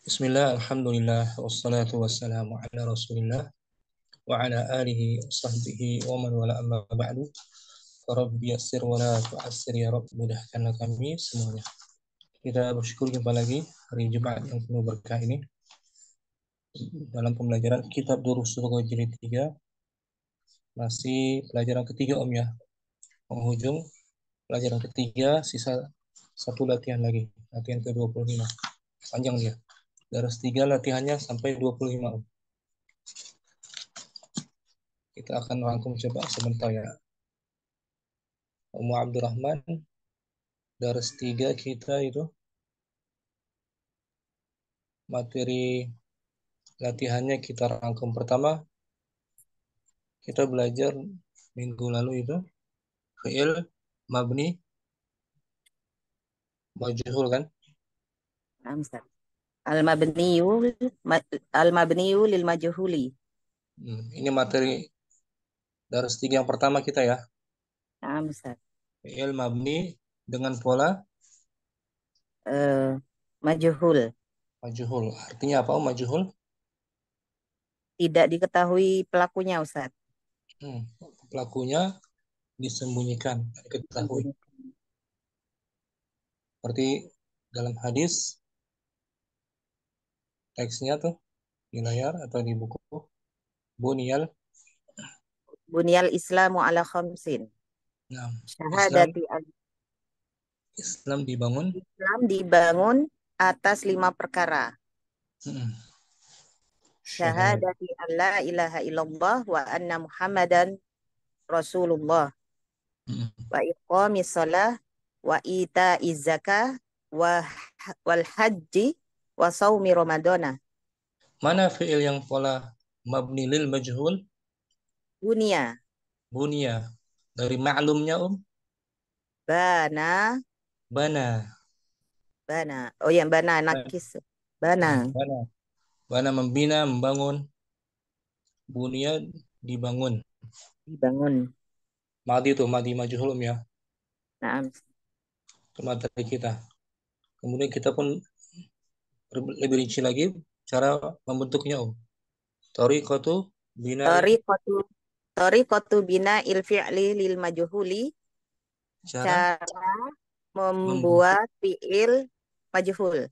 Bismillah, alhamdulillah, wassalatu wassalamu ala rasulillah wa ala alihi wa sahbihi wa man wala amma ba'du. Rabbi yassir wa la tu'assir ya Rabb, mudahkanlah kami semuanya. Kita bersyukur jumpa lagi hari Jumat yang penuh berkah ini dalam pembelajaran kitab Durusul Jilid 3. Masih pelajaran ketiga Om ya, penghujung pelajaran ketiga, sisa satu latihan lagi, latihan ke-25. Panjang dia. Daras 3 latihannya sampai 25 Om. Kita akan rangkum coba sebentar ya. Ummu Abdurrahman, daras 3 kita itu materi latihannya kita rangkum. Pertama kita belajar minggu lalu itu fi'il mabni majhul kan. Ustaz. Al-mabniyu lil majhuli. Ini materi daras 3 yang pertama kita ya. Ustaz. Fi'il mabni dengan pola Majhul. majhul. Artinya apa majhul? Tidak diketahui pelakunya, Ustaz. Pelakunya disembunyikan, diketahui. Seperti dalam hadis teksnya tuh di layar atau di buku, Bunyal Islamu ala khamsin. nah, Syahadati Islam dibangun Islam dibangun atas 5 perkara. Syahadati an la ilaha illallah wa anna Muhammadan Rasulullah. Wa iqamis shalah wa ita'iz zakah wal haji wa saumi ramadana. Mana fi'il yang pola mabni lil majhul? Bunya. Dari ma'lumnya Bana. Oh yang bana nakis. Bana. Bana membina, membangun. Bunia dibangun. Madi itu madi majhul ya. Nah. Itu materi kita. Kemudian kita pun lebih rinci lagi cara membentuknya Tariqatu bina il fi'li lil majhuli. Cara membuat fi'il majhul.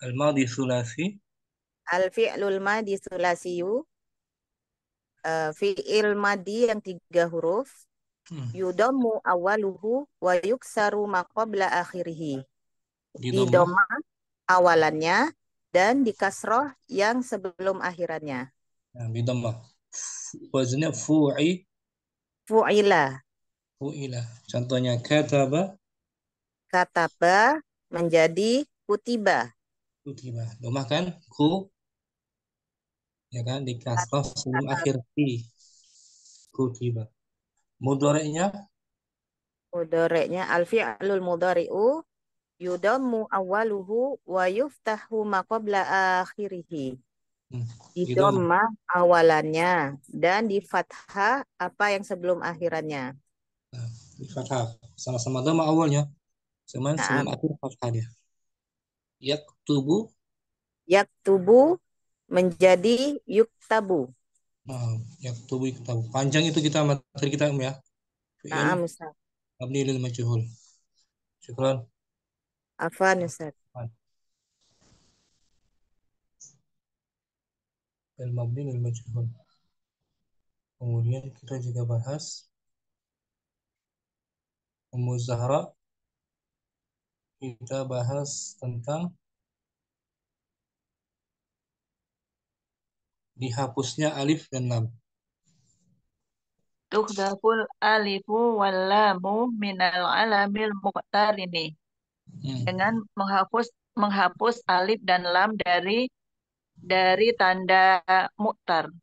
Al-madi sulasi. Al-fi'lul madi sulasiyu. Fi'il madi yang 3 huruf. Yudamu awaluhu wa yuksaru ma qabla akhirihi. Didoma awalannya dan dikasroh yang sebelum akhirannya. Nah, bidhamma. Waznnya fu'ila. Contohnya kataba menjadi kutiba. Domah kan ya kan dikasroh sebelum akhir kutiba. Mudhari'nya al-fi'lul mudhari'u yudammu awaluhu wa yuftahu ma qabla akhirihi. Didhamma awalannya dan di fathah apa yang sebelum akhirannya. Di fathah sama-sama dhamma awalnya, cuman sebelum akhir fathah dia. Yaktubu menjadi yuktabu. Yaktubu yuktabu. Panjang itu materi kita ya. Na'am Ustaz. Mabni lil majhul. Syukran. Afwan Ustaz. Al-mabni lil majhul. Kemudian kita juga bahas Ummu Zahra. Kita bahas tentang dihapusnya alif dan lam. Tuhdaful alifu wal lamu minal alamil muqtarini. Dengan menghapus alif dan lam dari tanda muqtar.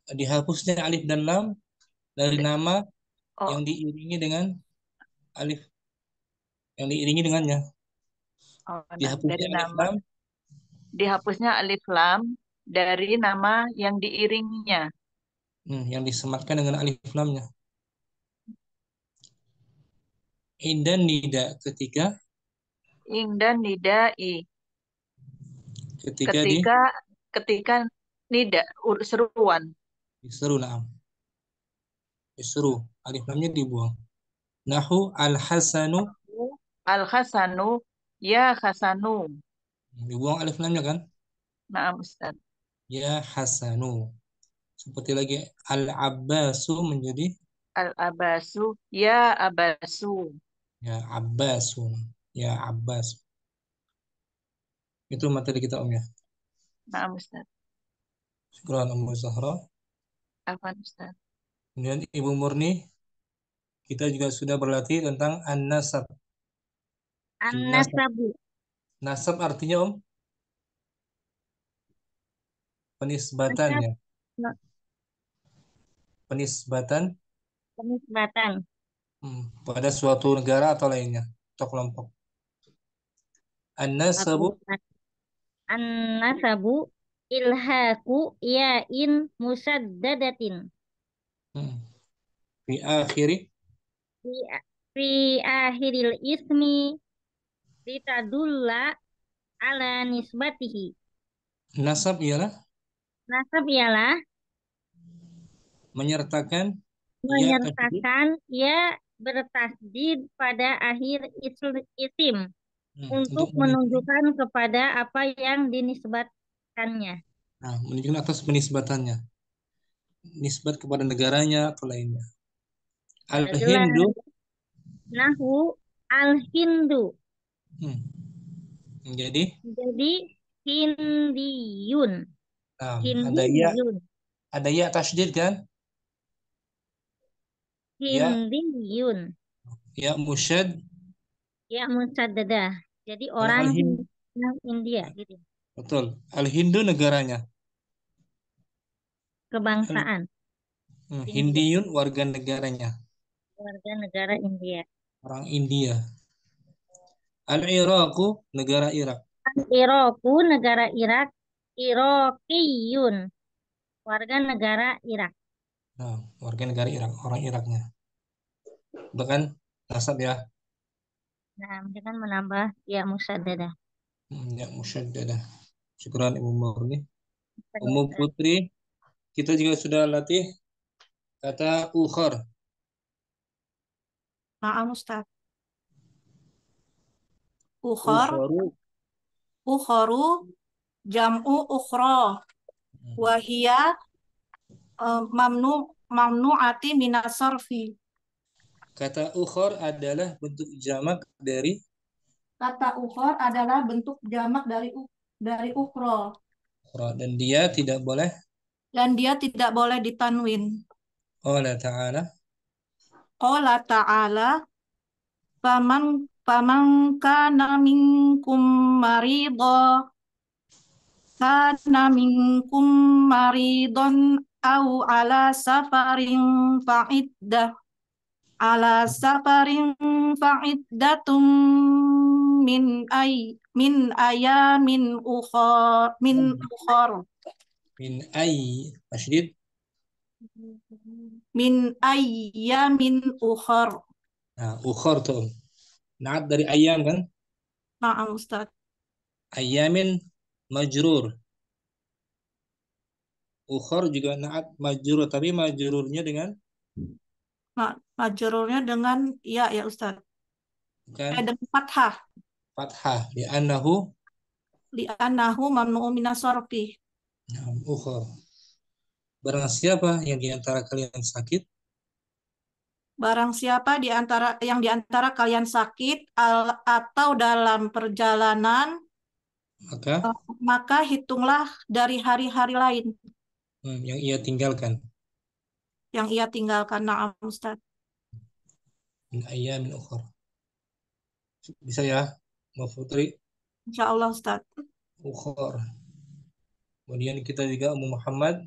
Dihapusnya alif dan lam dari nama yang diiringi dengan alif, yang diiringi dengannya. Dihapusnya alif lam dari nama yang diiringinya. Yang disematkan dengan alif lamnya. Indan nida ketika Ingdan nidai. Ketika Ketika nida seruan. diseru, na'am. Diseru, alif lamnya dibuang. Nahu al-hasanu, Al-Hasanu, ya Hasanu. dibuang alif lamnya kan? Naam Ustaz. Ya Hasanu. Seperti lagi al-abbasu menjadi Al-Abasu, ya Abasu. ya Abbasu. Ya Abbas. Itu materi kita Om ya. Naam Ustaz. Syukran Om Zahra. Afwan Ustaz. Kemudian Ibu Murni, kita juga sudah berlatih tentang an-nasab. An-nasab. An-nasabu. Nasab artinya Om? Penisbatan ya. Penisbatan Penisbatan. pada suatu negara atau lainnya atau kelompok. An-nasabu An-nasabu ilhaku ya'in musaddadatin. Fi akhiri Fi, fi akhiril ismi litadulla ala nisbatihi. nasab ialah Nasab ialah menyertakan menyertakan ya bertasdid pada akhir isim untuk menunjukkan kepada apa yang dinisbatkannya. Nah, menunjukkan atas penisbatannya. Nisbat kepada negaranya atau lainnya. Al-Hindu. Nahu al-Hindu. Jadi Hindiyun. Hindiyun. Ada ya tasydid kan? Hindiyun. Ya musyad. Ya musaddadah. Jadi orang India gitu. Betul. Al-Hindu negaranya. Kebangsaan. Hindiyun warga negaranya. Warga negara India. Orang India. Al-Iraqu negara Irak. Al-Iraqu negara Irak. Iraqiyun. Warga negara Irak. Nah, warga negara Irak, orang Iraknya. Bukan nasab ya. Nah, dengan menambah ya musaddadah. Ya musyaddadah. Syukran Ibu Murni. Ummu Putri, kita juga sudah latih kata ukhar. Maaf Ustaz. Ukharu jam'u ukhra. Wahia mamnu'ati minas sarfi. Kata ukhar adalah bentuk jamak dari Kata ukhar adalah bentuk jamak dari ukhra. Dan dia tidak boleh ditanwin. Allah Ta'ala. Qala ta'ala Paman kana minkum maridon au ala safarin fa'iddatum min ayamin ukhar Min ay tasydid min ayamin ukhar. Nah, ukhar tuh naat dari ayam kan? Maaf Ustaz. Ayamin majrur. Ukhar juga naat majrur, tapi majrurnya dengan majrurnya dengan ya Ustaz. Bukan. Dengan fathah. Fathah li'annahu mamnu'un minas sarfi. Ukhar. Barang siapa yang di antara kalian sakit? Barang siapa di antara kalian sakit atau dalam perjalanan, maka hitunglah dari hari-hari lain yang ia tinggalkan. Na'am Ustaz. Min ayyamin ukhar. Bisa ya, Mbak Putri? Insyaallah Ustaz. Ukhar. Kemudian kita juga Muhammad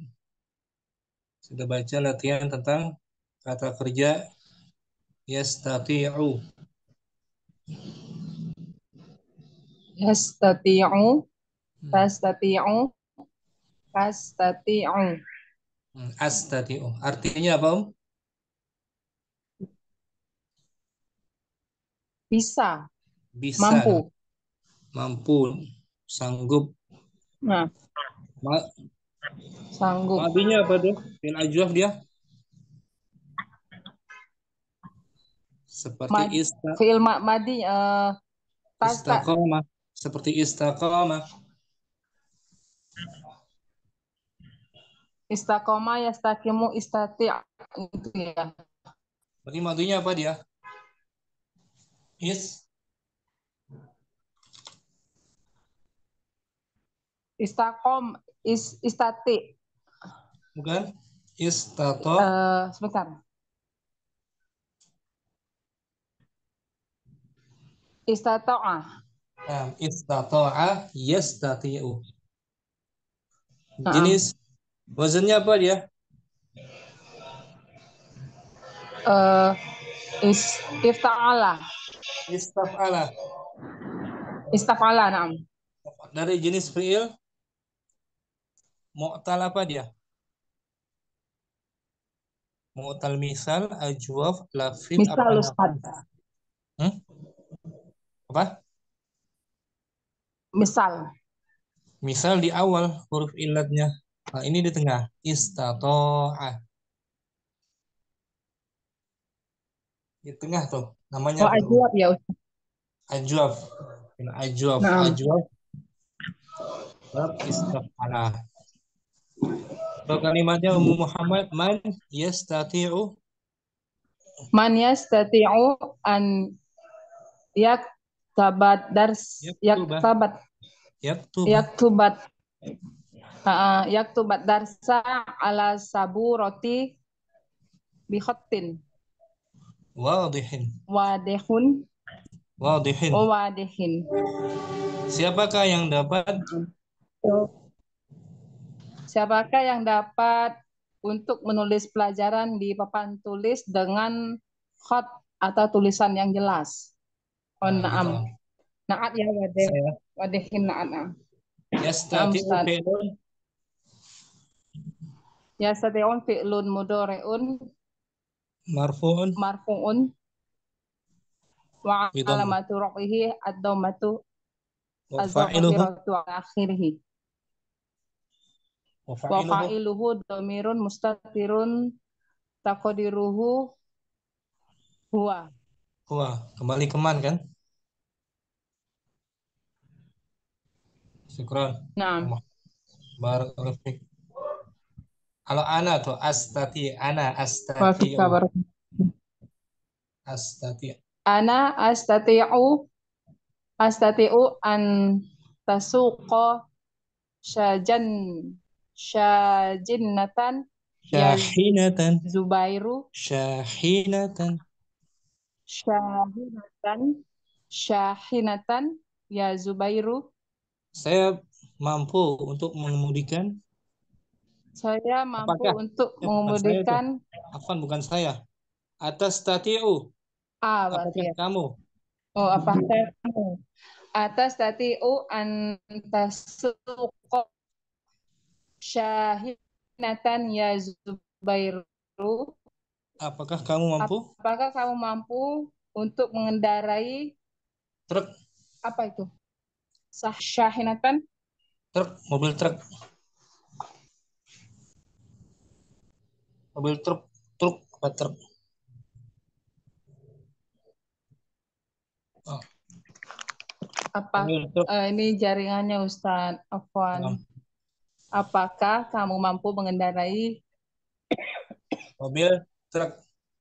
sudah baca latihan tentang kata kerja yastati'u. Yastati'u, tastati'u, tastati'u. Astati'u. Artinya apa, Om? Bisa. Bisa. Mampu. mampu, sanggup. Nah, Ma sanggup. madinya apa tuh? Fil ajwaf dia seperti Mad, fi'il madi istaqamah, seperti istaqamah. Istaqoma yastaqimu istati' itu ya. Berarti madinya apa dia? Istaqom istati. Bukan? Istato. Sebentar. Istato'ah. Nah, istato'a yastati'u. Naam. Jenis wazannya apa dia? Ifta'ala. Istaf'ala. Istaf'ala, naam. Dari jenis fi'il mu'tal apa dia? Mu'tal misal, ajwaf, lafid, apa Misal Ustaz. nafas? Apa? Misal. Misal di awal huruf ilatnya. Nah, ini di tengah. Istato'a. Di tengah tuh. Namanya Oh, apa? ajwab ya Ustaz. Ajwaf. Ajwaf. Naam. Ajwaf. Istaf'ala. Kalau kalimatnya Ummu Muhammad, man yastati'u. Man yastati'u an yaktabat dars yaktubat yaktubat darsa ala saburoti bi khattin Wadihin. wadihin. Siapakah yang dapat Siapakah yang dapat untuk menulis pelajaran di papan tulis dengan khat atau tulisan yang jelas? Oh, naam. Naat ya wadih. Saya. Wadihin naat. Yastati'u fi'lun Yastati'un fi'lun mudhari'un marfu'un wa bidhammah alamatu raf'ihi ad-dhammatu wa fa'iluhu az-zahiratu ala akhirih. Wa fa'iluhu dhamirun mustatirun taqdiruhu huwa. Kembali ke man kan? Syukran. Naam. Barakallahu fiik. Kalau ana tuh astati, ana Ana astati'u an tasuqa shajinnatan ya syahinatan Zubairu syahinatan ya Zubairu. Saya mampu untuk mengemudikan. Saya mampu Apakah? untuk mengemudikan. Bukan saya. Atas tati'u. Apakah kamu? Oh, apakah kamu? Atas tati'u an tasuqa syahinatan ya Zubairu. Apakah kamu mampu? Apakah kamu mampu untuk mengendarai truk? Apa itu? Syahinatan? Truk, mobil truk. Mobil truk, apa truk? Oh. Apa? Ini jaringannya Ustaz Afwan. Apakah kamu mampu mengendarai mobil truk?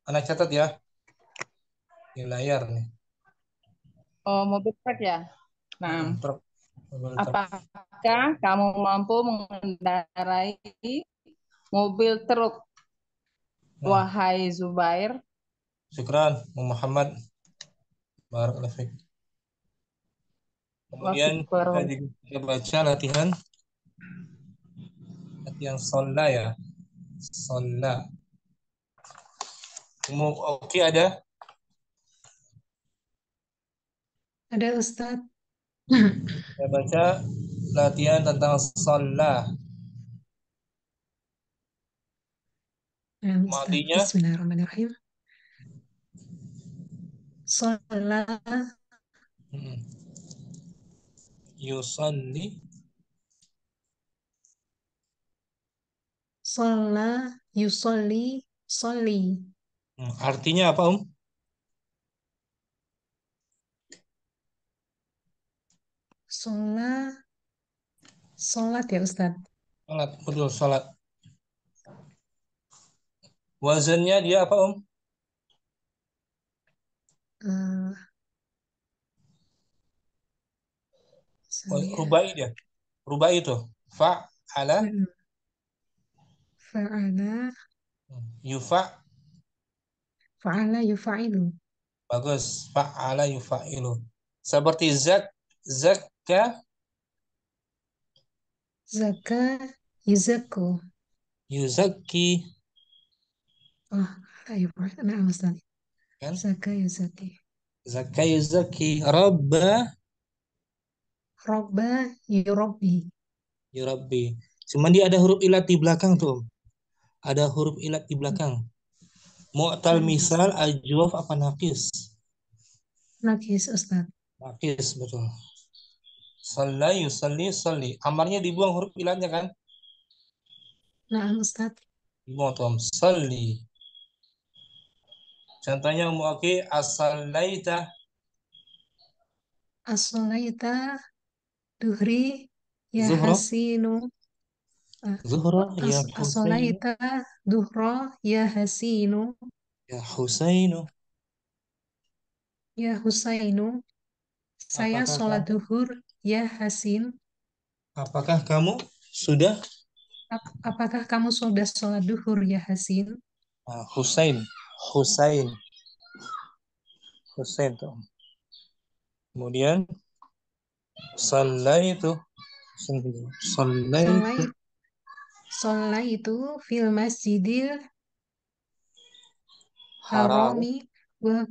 Anak catat ya. Di layar nih. Oh, mobil truk ya? Nah, truk. Apakah kamu mampu mengendarai mobil truk? Wahai Zubair. Syukran, Muhammad. Barakallahu fiik. Kemudian kita baca latihan sholla ya. Sholla. Oke, ada? Ada Ustaz. Saya baca latihan tentang sholla. Madinya. Bismillahirrahmanirrahim. Sholla. Yusalli. Sholla, yusolli, sholli. Artinya apa, Sholla, sholat ya Ustadz. Salat, betul, salat. Wazannya dia apa, Eh, saya, Rubai dia. Rubai itu. Fa'ala, fa'ala, yufa. fa'ala yufa'ilu. Bagus. Fa'ala yufa'ilu. Seperti zakka, Zaka, yuzaku. yuzakki. Oh, ayo, nah Ustadz. Kan? Zaka, yuzaki. Zakka yuzakki. Rabba, Robba, yurobbi. yurabbi. Cuman dia ada huruf ilat di belakang tuh. Ada huruf ilat di belakang. Mu'tal Nagis. misal, ajwaf apa nakis? Nagis Ustadz. Nakis, betul. Shalla, yusalli, salli. Amarnya dibuang huruf ilatnya kan? Nah Ustadz. Dibuang tuh. Salli. Contohnya Aki, as-sallaita. As-sholaita, duhri, ya Zuhra. hasinu. Zuhra, ya Husainu. As-sholaita, duhro, ya hasinu. Ya Husainu. Ya Husainu. Saya Apakah sholat kamu, duhur, ya Hasin. apakah kamu sudah? Apakah kamu sudah sholat duhur, ya Hasin? Husain. Husain. Husain tuh. Kemudian sallaitu. Sallaitu. Sholaitu fil masjidil Haram. wa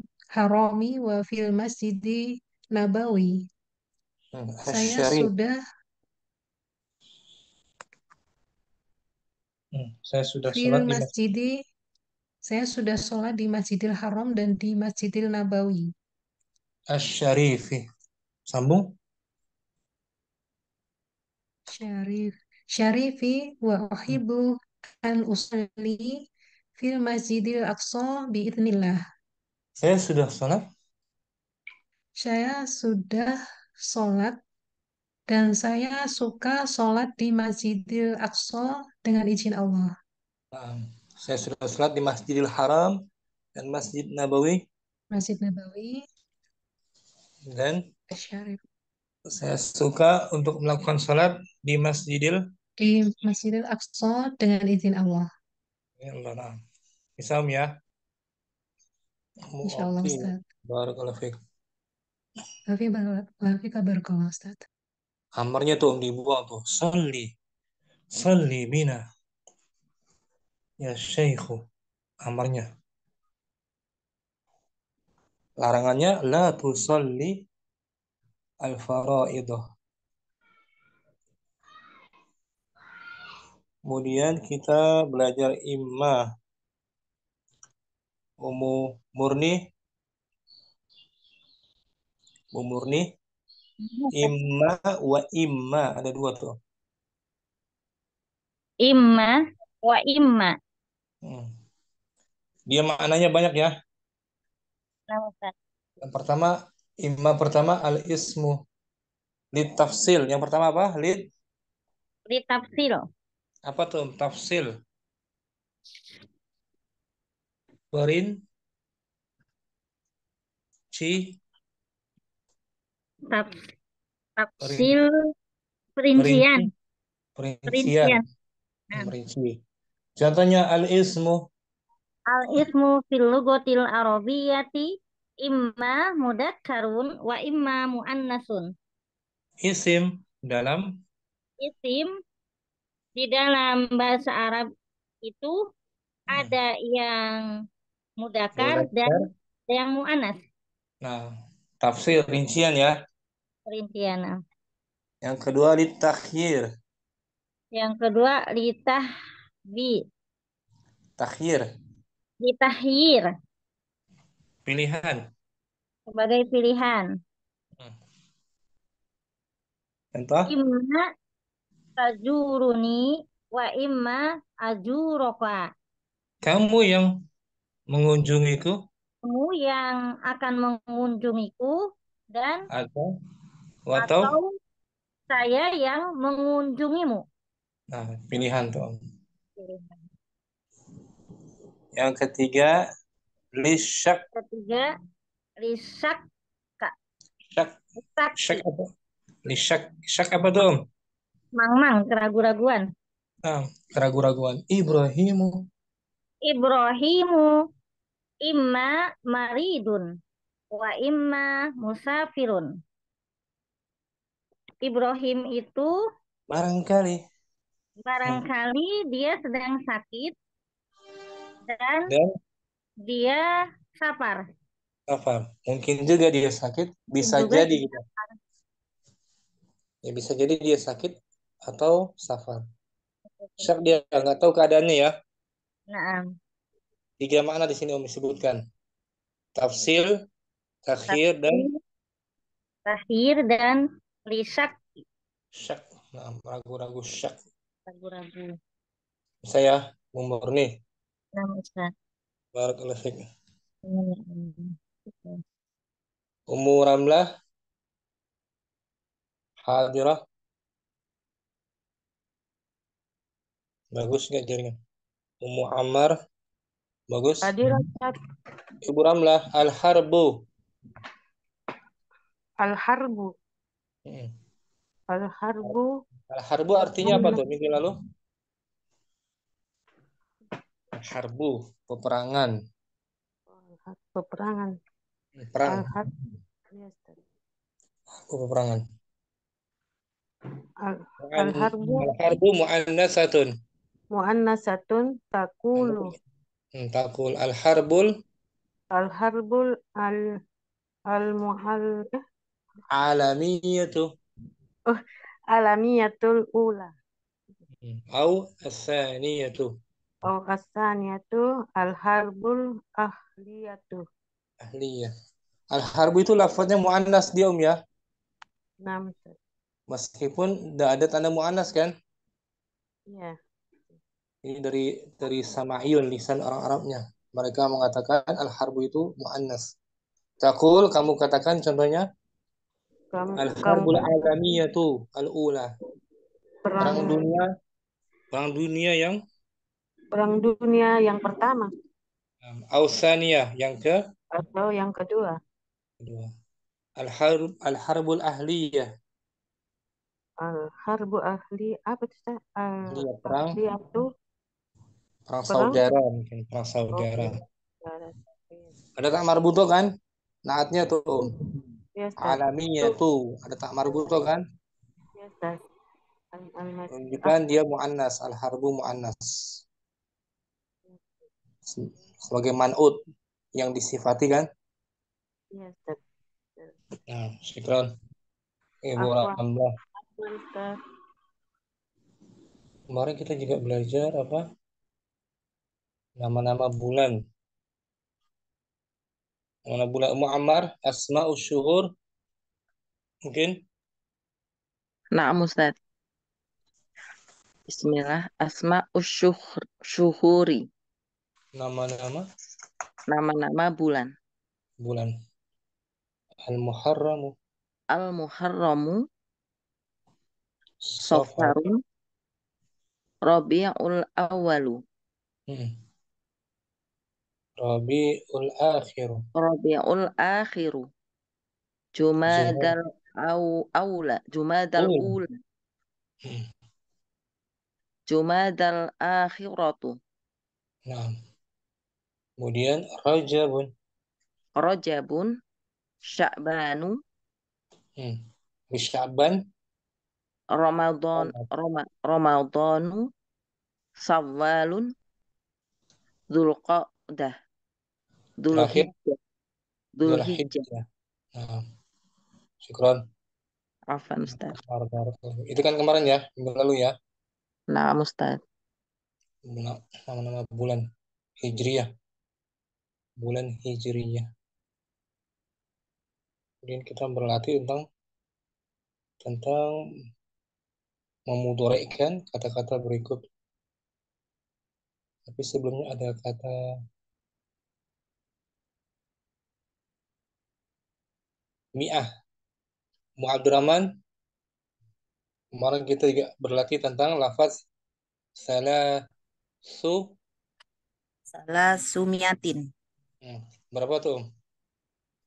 wa fil masjidi nabawi. Saya Syarif. sudah Saya sudah fil sholat di masjid. masjidi saya sudah sholat di Masjidil Haram dan di Masjidil Nabawi. Asy-Syarifi. Sambung. Syarifi wa uhibbu an usalli fil Masjidil Aqsa biidznillah. Saya sudah sholat. Saya sudah sholat dan saya suka sholat di Masjidil Aqsa dengan izin Allah. Saya sudah sholat di Masjidil Haram dan Masjid Nabawi. Masjid Nabawi Dan Syarif. saya suka untuk melakukan sholat di Di Masjidil Aqsa dengan izin Allah. Allah. Misal ya. Insya Allah Ustaz. Barakallahu fiik. Lafi kabar kalau Ustaz. Amarnya tuh dibuang tuh. Salli. Salli bina. Ya syekhu. Amarnya. Larangannya la tusalli al-faraidah. Kemudian kita belajar imma. Murni. Murni. Imma wa imma. Ada dua tuh. Imma wa imma. Dia maknanya banyak ya. Nah, Ustaz. Yang pertama, imma pertama al-ismu. Lid tafsil. Yang pertama apa? Di tafsil. Apa tuh? Tafsil. Tafsil perincian. Perincian. Nah. Perinci. Contohnya al-ismu. Al-ismu fil lugotil arabiyati imma mudakkarun wa imma muannasun. Isim dalam Isim di dalam bahasa Arab itu ada yang mudakar dan yang muannas. Nah, tafsir rincian ya. Perincian. Yang kedua litakhyir. Yang kedua litahbi. Takhyir. Litahyir. Pilihan. Sebagai pilihan. Entah? Imma tajuruni wa imma ajuroka. Kamu yang mengunjungiku Kamu yang akan mengunjungiku dan atau atau saya yang mengunjungimu. nah, pilihan tuh. Yang ketiga, lisyak. Ketiga, risak kak. Syak, Saksi. syak apa? Syak apa tuh? Mang-mang, keraguan-raguan. Nah, keraguan-raguan. Ibrahimu. Ibrahimu imma maridun wa imma musafirun. Ibrahim itu Barangkali. barangkali dia sedang sakit dan Dan dia safar. safar. Mungkin juga dia sakit. Bisa Juga jadi dia gitu. Ya, bisa jadi dia sakit atau safar. Syak dia nggak tahu keadaannya ya. Nah, 3 makna di sini Om disebutkan. Tafsil, takhir, dan terakhir dan lisak syak. Nah, ragu-ragu syak. ragu-ragu. Saya umur nih. Nah, Ustaz. Barakallahu fiik. Hmm. Umur Ramlah hadirah. Bagus nggak jaringan? Ummu Ammar bagus. Hadir Ustaz. Ibu Ramlah al-harbu. Al-harbu. Hmm. Al-harbu. Al-harbu artinya apa tuh minggu lalu? Harbu, peperangan. Peperangan. Perang. Al-harbu. Ya, Ustaz. Peperangan. Al-harbu. Al-harbu mu'annasatun. Mu'annasatun takulu. Takul al-harbul Al-harbul al-muhal alamiyatu alamiyatul ula. au as-saniyatu Au asaniyatu al-harbul ahliyatu. ahliyah. Al-harbu itu lafadznya mu'annas dia ya. Nah, Ustaz. Meskipun tidak ada tanda mu'annas kan? Iya. Ini dari Sama'iyun lisan orang Arabnya. Mereka mengatakan al-harbu itu mu'annas. Takul kamu katakan contohnya al-harbul alamiyatu al-ula. Perang dunia yang pertama Ausaniyah yang atau yang kedua. Al-harbul ahliyah. Al-harbu ahli apa itu Ustaz? Ahliyah perang Perang saudara mungkin perang saudara. Ada tak marbuto kan? Naatnya tuh. Ya, Ustaz. Alaminya tuh ada tak marbuto kan? Ya, Ustaz. Menunjukkan dia mu'annas, al-harbu mu'annas. Sebagai man'ut yang disifati kan? Ya, Ustaz. Nah, syukran. Ibu Rahmah. Kemarin kita juga belajar apa? Nama-nama bulan. Nama bulan Muammar, Asma'us Syuhur. Mungkin? Na'am Ustaz. Bismillah. Asma'us syuhuri. Nama-nama bulan. Al-Muharramu. Al-Muharramu. Safarun. Rabi'ul Awwalu. Rabi'ul Akhiru. Rabi'ul Akhiru. Jumadal Ula. Jumadal Ula. Jumadal Akhiratu. Nah. Kemudian Rajabun. Rajabun. Sya'banu. Sya'ban. Ramadanu. Sawalun. Dzulqa'dah. Dzulhijjah. Nah, syukron. Afan Ustaz. Itu kan kemarin ya, minggu lalu ya. Nah, Ustaz. Nama-nama bulan Hijriyah. Bulan Hijriyah. Kemudian kita berlatih tentang tentang memudoraikan kata-kata berikut. Tapi sebelumnya ada kata mi'ah. Mu Abdurrahman, kemarin kita juga berlatih tentang lafaz salasu. Salasumiatin. Berapa tuh?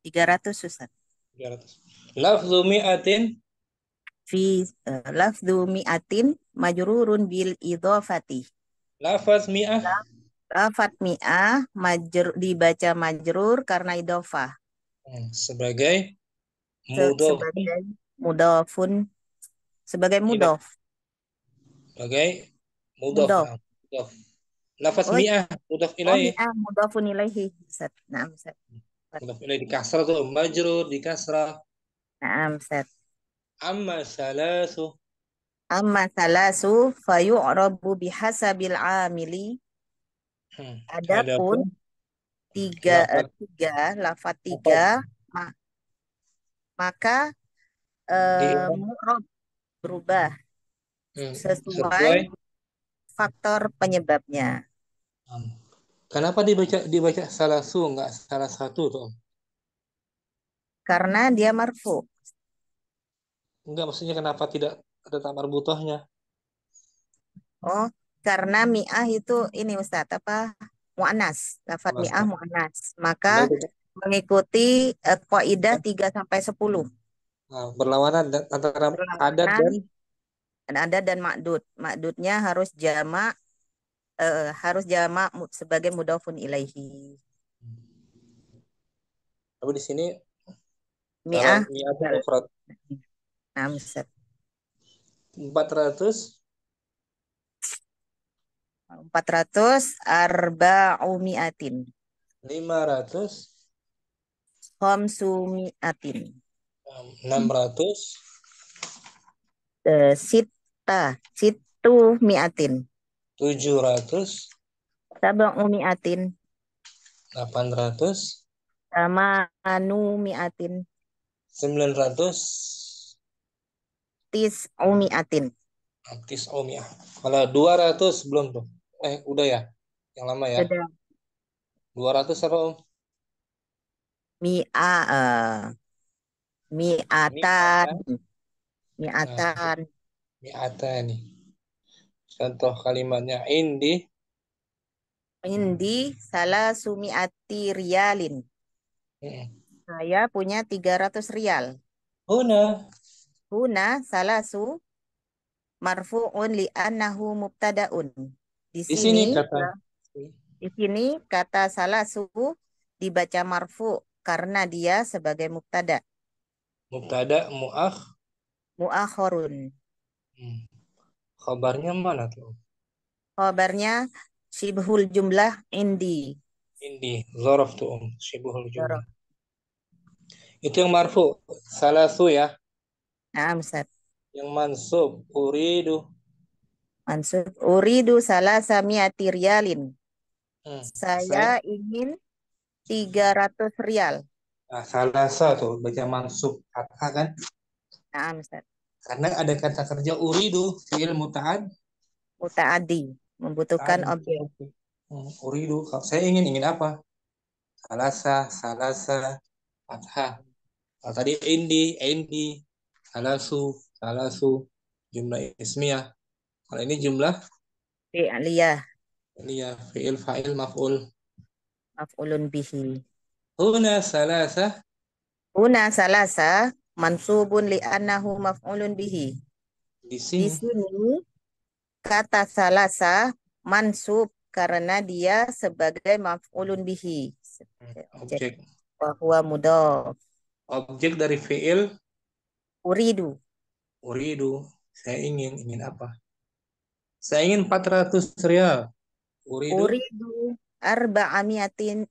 300 Ustaz. 300. Lafzu mi'atin. Fi lafdhu mi'atin majrurun bil idhofati. Lafaz mi'ah. Lafat mi'ah dibaca majrur karena idhofah. Sebagai mudhof. Sebagai mudhofun. Sebagai mudhof. Sebagai mudhof. Mudhof. Lafaz mi'ah mudhof ilaih. mi'ah mudhofun ilaihi. Ustaz. Naam, Ustaz. Mudhof ilaih di kasrah tuh, majrur di kasrah. Naam, Ustaz. Amma salasu. Amma salasu fayu'rabu bihasabil amili. Adapun lafaz tiga maka mu'rab berubah sesuai faktor penyebabnya. Kenapa dibaca salasu enggak salah satu tuh? Karena dia marfu. Enggak, maksudnya kenapa tidak ada tamar butohnya? Oh, karena mi'ah itu ini Ustaz apa? Mu'annas, lafaz mi'ah mu'annas. Maka mengikuti kaidah 3 sampai 10. Nah, berlawanan antara adat dan ma'dud. Ma'dudnya harus jamak sebagai mudhofun ilaihi. Tapi di sini mi'ah itu mufrad. Nah, Ustaz. 400 arba'umi'atin. 500 khamsumi'atin. 600 situ mi'atin. 700 sab'umi'atin. 800 tamanumi'atin. 900 tis'umi'atin. Tis'umi'ah. Kalau 200 belum tuh. Udah ya? Yang lama ya? Sudah. 200 apa, Om? Mi'atan. Mi'atan nih. Contoh kalimatnya indi salasumi'ati riyalin. Saya punya 300 rial. Huna salasu marfu'un li'annahu mubtada'un. Di sini kata salasu dibaca marfu karena dia sebagai mubtada. Mubtada mu'akhorun. Khabarnya mana tuh? Khabarnya syibhul jumlah indi. Zorof tuh, syibhul jumlah. Itu yang marfu, salasu ya. Nah, Ustaz. Yang mansub, uridu. Mansub, uridu salasa mi'ati riyalin. Saya ingin 300 rial. Nah, salasa tuh, baca mansub. Fathah kan? Nah, Ustaz. Karena ada kata kerja uridu, fi'il muta'addi, membutuhkan objek. Uridu, saya ingin apa? Salasa, fathah. Tadi indi, salasu, jumlah ismiyah. Kalau ini jumlah fi'liyah. Fi'il, fa'il, maf'ul. Maf'ulun bihi. Huna salasa mansubun li'annahu maf'ulun bihi. Di sini kata salasa mansub karena dia sebagai maf'ulun bihi. Objek. Wa huwa mudhaf. Objek dari fi'il uridu. Saya ingin apa? Saya ingin 400 rial. Uridu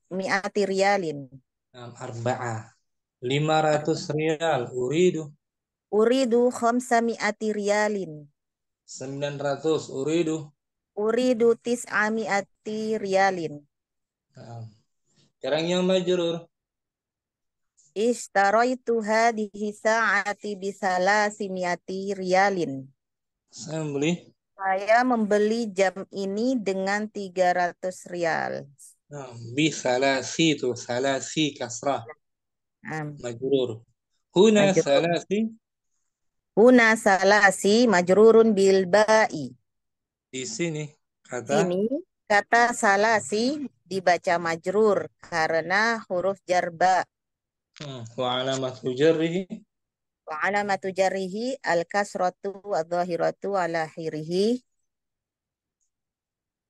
mi'ati riyalin. Arba'a. 500 rial. Uridu khamsami'ati riyalin. 900. Uridu tis'ami'ati riyalin. Sekarang yang majrur. Ishtaraitu hadhihi sa'ati bisalasimiati riyalin. Saya membeli jam ini dengan 300 rial. Bisalasi itu salasi kasrah Am. majrur. Huna Majrur. salasi Huna salasi majrurun bil ba'i. di sini kata Sini kata salasi dibaca majrur karena huruf jar ba. wa alamatu jarrihi Wa alamatu jarrihi al-kasratu adh-dhahiratu ala akhirih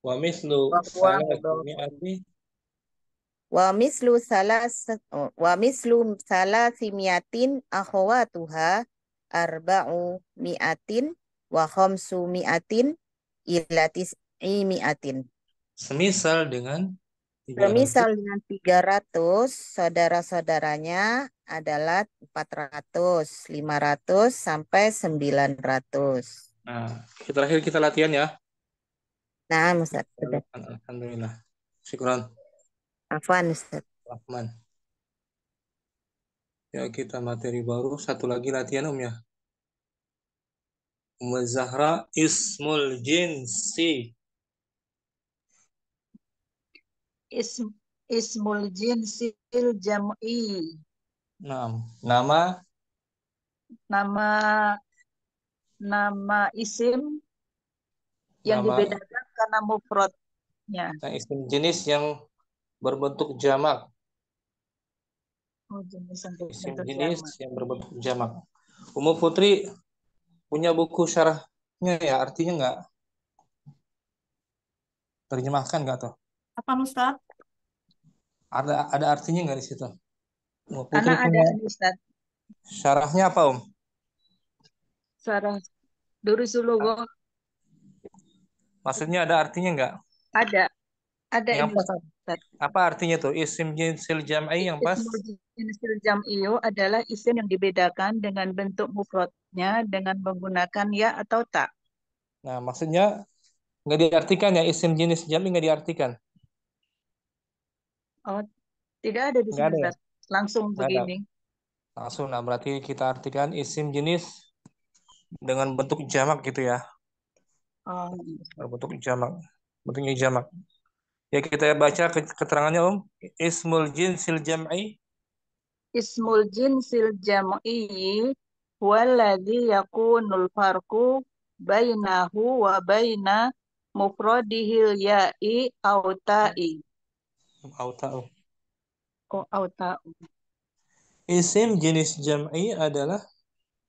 wa mislu wa huwa salasi mudhaf. mi'ati Wa mislu salasimiatin akhawatuha arba'u mi'atin wa khamsu mi'atin ila tis'i mi'atin. semisal dengan 300 Semisal dengan 300, saudara-saudaranya adalah 400, 500, sampai 900. Nah, terakhir kita latihan ya. Nah, Ustaz. Sudah. Alhamdulillah. Syukran. Afwan, Ustaz. Rahman. Ya, kita materi baru. Satu lagi latihan ya. Zahra ismul jinsi. Ismul jinsil jam'i. Nah, nama isim yang dibedakan karena mufradnya. Nah, isim jenis yang berbentuk jamak. Isim jenis yang berbentuk jamak. Umu Putri punya buku syarahnya ya, artinya nggak? Terjemahkan nggak tuh? Apa Ustaz? Ada artinya nggak di situ? Umu Putri Karena punya ada Ustaz. syarahnya apa, Om? Syarah Durusulugho. Maksudnya ada artinya nggak? Ada Yang ini pas, Ustaz. apa artinya tuh? Isim jinsil jam'i yang pas? Ismul jinsil jam'i adalah isim yang dibedakan dengan bentuk mufradnya dengan menggunakan ya atau tak. Nah, maksudnya nggak diartikan ya, isim jenis jam'i nggak diartikan. Oh, tidak ada di Nggak sini ada ya? Ustaz. Langsung Nggak ada. begini. Langsung, nah berarti kita artikan isim jenis dengan bentuk jamak gitu ya. Oh, Berbentuk jamak. Bentuknya jamak. Ya, kita baca keterangannya, Om. Ismul jinsil jam'i. Ismul jinsil jam'i huwaladzi yakunul farqu bainahu wa baina mufradihil ya'i aw ta'i. Auta'u. Oh, aw ta'u. Isim jenis jam'i adalah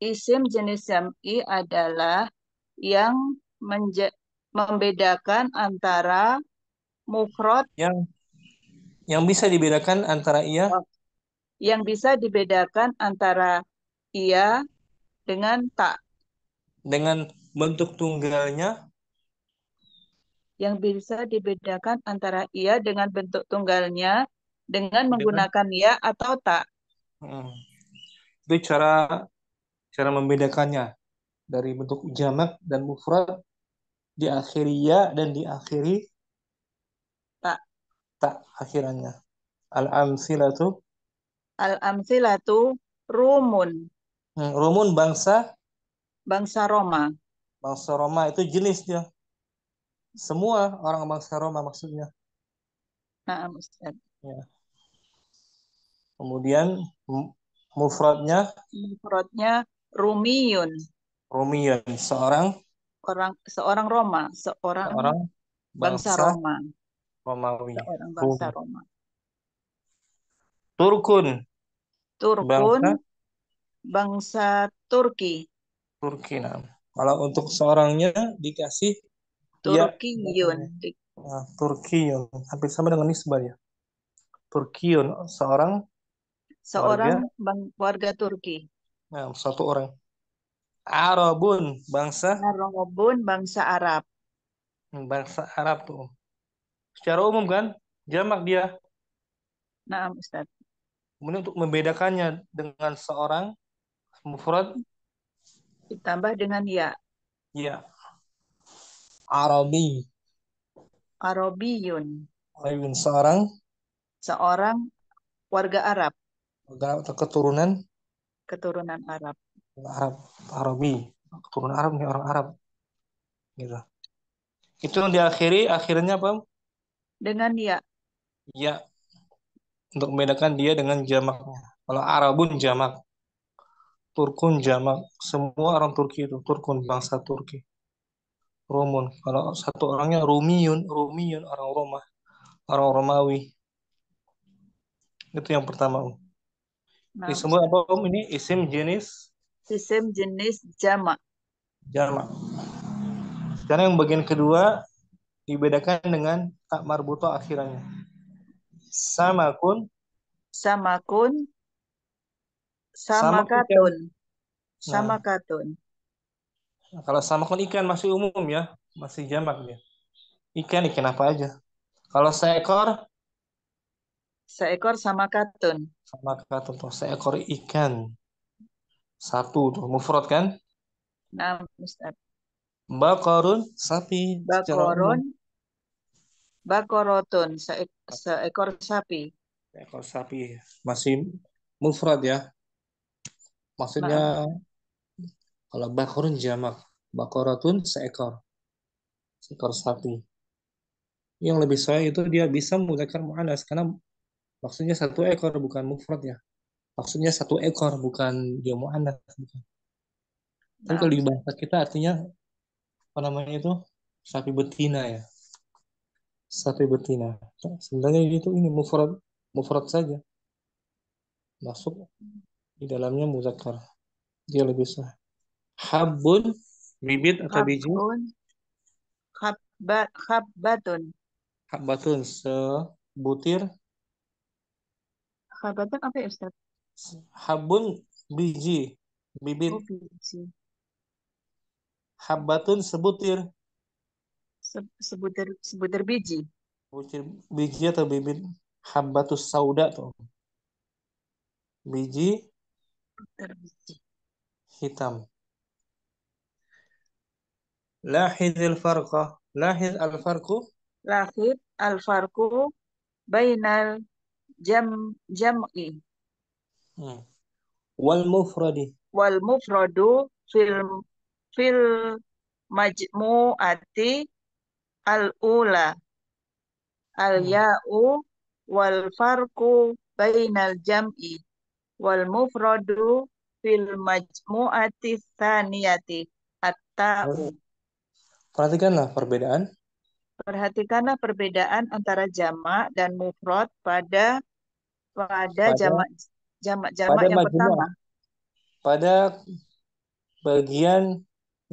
Isim jenis jam'i adalah yang membedakan antara mufrad yang bisa dibedakan antara ia yang bisa dibedakan antara ia dengan tak, dengan bentuk tunggalnya yang bisa dibedakan antara ia dengan bentuk tunggalnya dengan menggunakan ya atau tak. Itu cara membedakannya dari bentuk jamak dan mufrad, diakhiri ya dan diakhiri tak akhirannya. Al-amsilatu Rumun. Rumun bangsa Roma. Bangsa Roma itu jenis dia. Semua orang bangsa Roma maksudnya. Nah, Ustaz. Ya. Kemudian mufradnya Rumiyun. Rumiyun, seorang Roma, seorang bangsa Roma. Romawi. Seorang bangsa Roma. Turkun, bangsa Turki. Nah. Kalau untuk seorangnya dikasih Turkiyun. Ya, Turkiyun, hampir sama dengan nisbah ya. Turkiyun, seorang warga Turki. Nah, satu orang. Arabun, bangsa Arab. Bangsa Arab tuh. Secara umum kan, jamak dia. Nah, Ustaz. Kemudian untuk membedakannya dengan seorang mufrad ditambah dengan ya. Ya. Arabiyun. Arabiyun. Seorang warga Arab. atau keturunan keturunan Arab. Arab, Arabi, keturunan Arab nih, orang Arab gitu. Itu yang diakhiri akhirnya apa? Dengan ya. Ya, untuk membedakan dia dengan jamaknya. Kalau Arabun jamak, Turkun jamak, semua orang Turki itu Turkun, bangsa Turki. Romun, kalau satu orangnya Rumiyun, Rumiyun orang Roma, orang Romawi. Itu yang pertama. Nah, Ini semua apa Om? Ini isim jenis isim jenis jamak. jamak. Sekarang yang bagian kedua dibedakan dengan tak marbuto akhirannya. Samakun, Samakun, samak ikan. samakatun, Nah, samakatun. kalau samakun ikan masih umum ya, masih jamak dia. Ikan apa aja. Kalau seekor, Seekor samakatun. sama kata tuh seekor ikan. Satu tuh mufrad kan? Nah, Ustaz. Bakarun sapi secara umum. Bakoron, bakorotun, seekor sapi. Seekor sapi masih mufrad ya. Maksudnya Nah, kalau bakarun jamak, bakoratun seekor sapi. Yang lebih saya itu dia bisa menggunakan muannas karena maksudnya satu ekor bukan mufrad ya. Maksudnya satu ekor bukan dia muannas. Tapi nah, kalau di Ustaz. bahasa kita artinya apa namanya itu sapi betina ya. Sapi betina. Sebenarnya itu ini mufrad mufrad saja. Masuk di dalamnya muzakkar. Dia lebih sah. Habun bibit atau biji. Habun, habbatun. Habbatun sebutir. Habbatun apa ya, Ustaz? Habun biji bibit. Oh, biji. Habbatun sebutir. Sebutir biji. Butir biji atau bibit. Habbatus sauda tuh. Biji Sebutir biji. hitam. Lahidil farqa. Lahid al-farqu. Lahid al-farqu bainal jam'i Wal mufradi. wal mufradu fil majmu'ati al-ula al-ya'u wal farqu bainal jam'i wal mufradu fil majmu'ati tsaniyati at-ta'u. Perhatikanlah perbedaan. Perhatikanlah perbedaan antara jamak dan mufrad pada pada jamak yang pertama. Pada bagian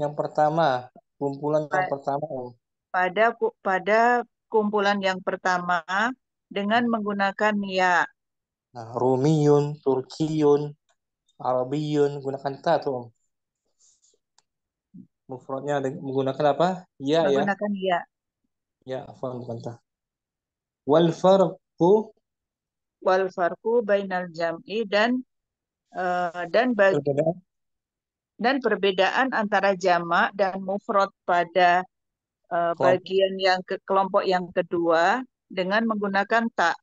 yang pertama, kumpulan yang pertama. Pada kumpulan yang pertama dengan menggunakan ya. Nah, Rumiyun, Turkiyun, Arabiyun, gunakan ta tuh. Mufradnya menggunakan apa? Ya. Menggunakan ya. Ya, afwan bukan ta. Wal farqu Bainal jam'i dan perbedaan antara jamak dan mufrad pada bagian kelompok yang kedua dengan menggunakan ta.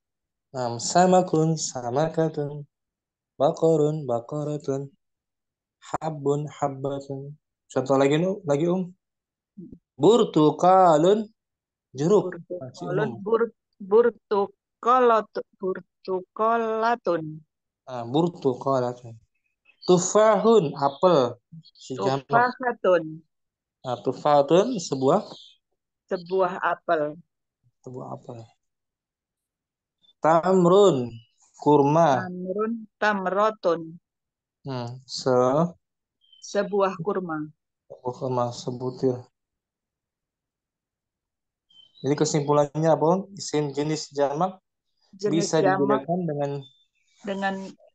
Samakun, samakatun, bakorun, bakoratun, habbun, habbatun. Contoh lagi Burtukalun, jeruk. Burtukolatun. Burtukalatun. Tufahun, apel. Tufahatun. Tufahatun, sebuah apel. Tamrun, kurma. Tamrotun. Sebuah kurma. Sebutir. Jadi kesimpulannya apa? Isim jenis jamak bisa dibedakan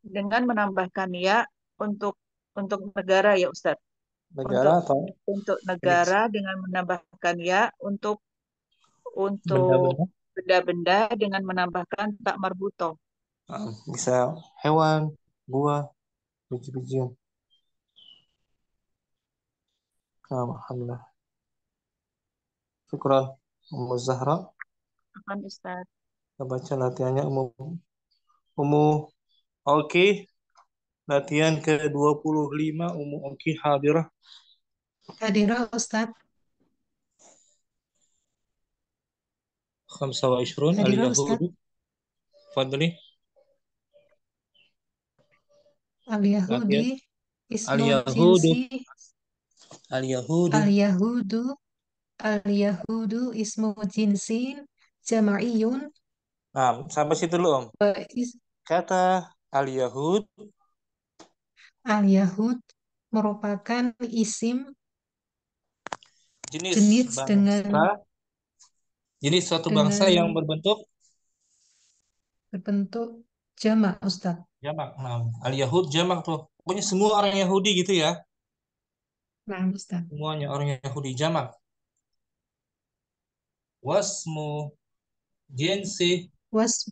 dengan menambahkan ya untuk negara ya Ustadz. Untuk negara dengan menambahkan ya untuk benda-benda dengan menambahkan tak marbuto. Bisa hewan, buah, biji-bijian. Alhamdulillah. Syukran Ummu Zahra. Akan Ustaz. Kita baca latihannya Ummu Oke, latihan ke-25 Oki hadirah. Hadirah Ustaz. 25 Hadirah Ustaz. al-Yahud. Fadli. Al-Yahudi ismu Al-Yahudu. jinsi. Al-Yahudu. Al-Yahudu. Al-Yahudu ismu jinsin jama'iyun. Nah, sampai situ dulu, Om. Wa is- Kata al-Yahud Al-Yahud merupakan isim jenis jenis bangsa, jenis suatu bangsa yang dengan berbentuk berbentuk jamak Ustaz. jamak. Nah, al-Yahud jamak tuh. Pokoknya semua orang Yahudi gitu ya. Nah, Ustaz. Semuanya orang Yahudi jamak. Wasmu jinsi Was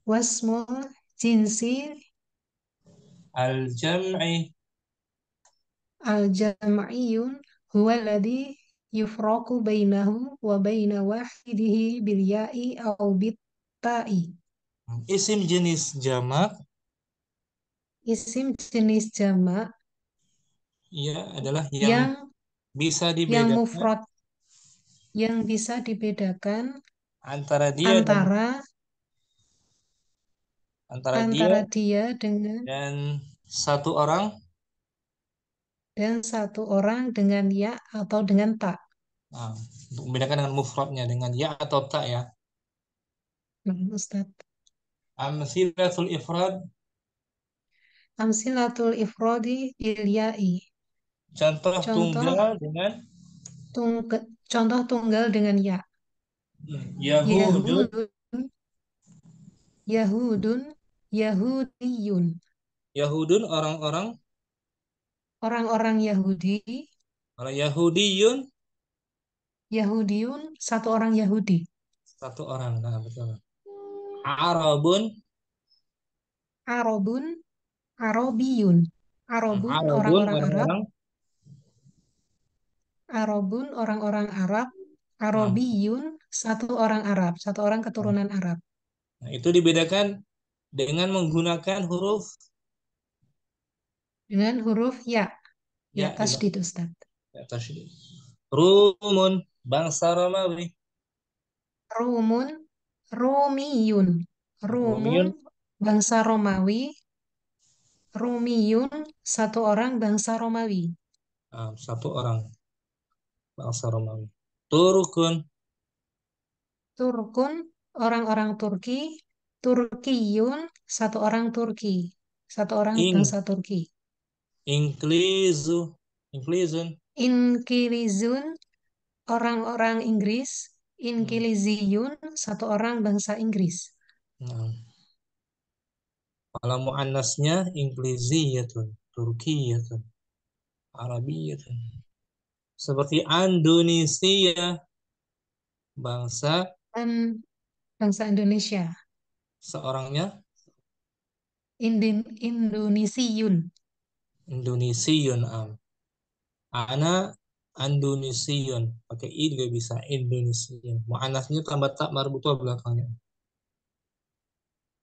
wasmul jinsi al-jam'i al-jam'iyun huwa alladhi yufraqu bainahu wa baina wahidihi bil ya'i aw bit ta'i. isim jenis jamak Isim jenis jamak ya adalah yang yang bisa yang dibedakan mufrad yang bisa dibedakan antara dia antara dia dia dengan dan satu orang satu orang dengan ya atau dengan ta. nah, untuk membedakan dengan mufradnya dengan ya atau tak ya. Nah, Ustaz. Amsilatul ifrad Amsilatul ifradi bil ya'i. contoh Contoh tunggal dengan contoh tunggal dengan ya. Yahudun Yahudun, Yahudun, Yahudiyun. Yahudun orang-orang Orang-orang Yahudi, orang Yahudiyun Yahudiyun, satu orang Yahudi. satu orang. Nah, betul. Arabun Arabun, Arabiyun. Arabun, Arabun orang-orang Arab. orang-orang Arabun, orang-orang Arab. nah, Arabiyun, satu orang Arab, satu orang keturunan Arab. nah, itu dibedakan dengan menggunakan huruf Dengan huruf ya. Ya, ya di tasdid, Ustaz. atas ini. Rumun bangsa Romawi. Rumun, Rumiyun. Rumun, Rumiyun bangsa Romawi. Rumiyun, satu orang bangsa Romawi. satu orang bangsa Romawi. Turkun Turkun, orang-orang Turki. Turkiyun, satu orang Turki. Satu orang ing bangsa Turki. Inklizu Inklizun Inkilizun, orang-orang Inggris. Inkiliziyun, satu orang bangsa Inggris. nah, kalau muannasnya Inkliziyatun Turkiyatun Arabiyatun seperti Indonesia bangsa Dan bangsa Indonesia. seorangnya Indonesiyun. Indonesiun ana Indonesiun pakai i juga bisa Indonesiun muannasnya tambah tak marbutah belakangnya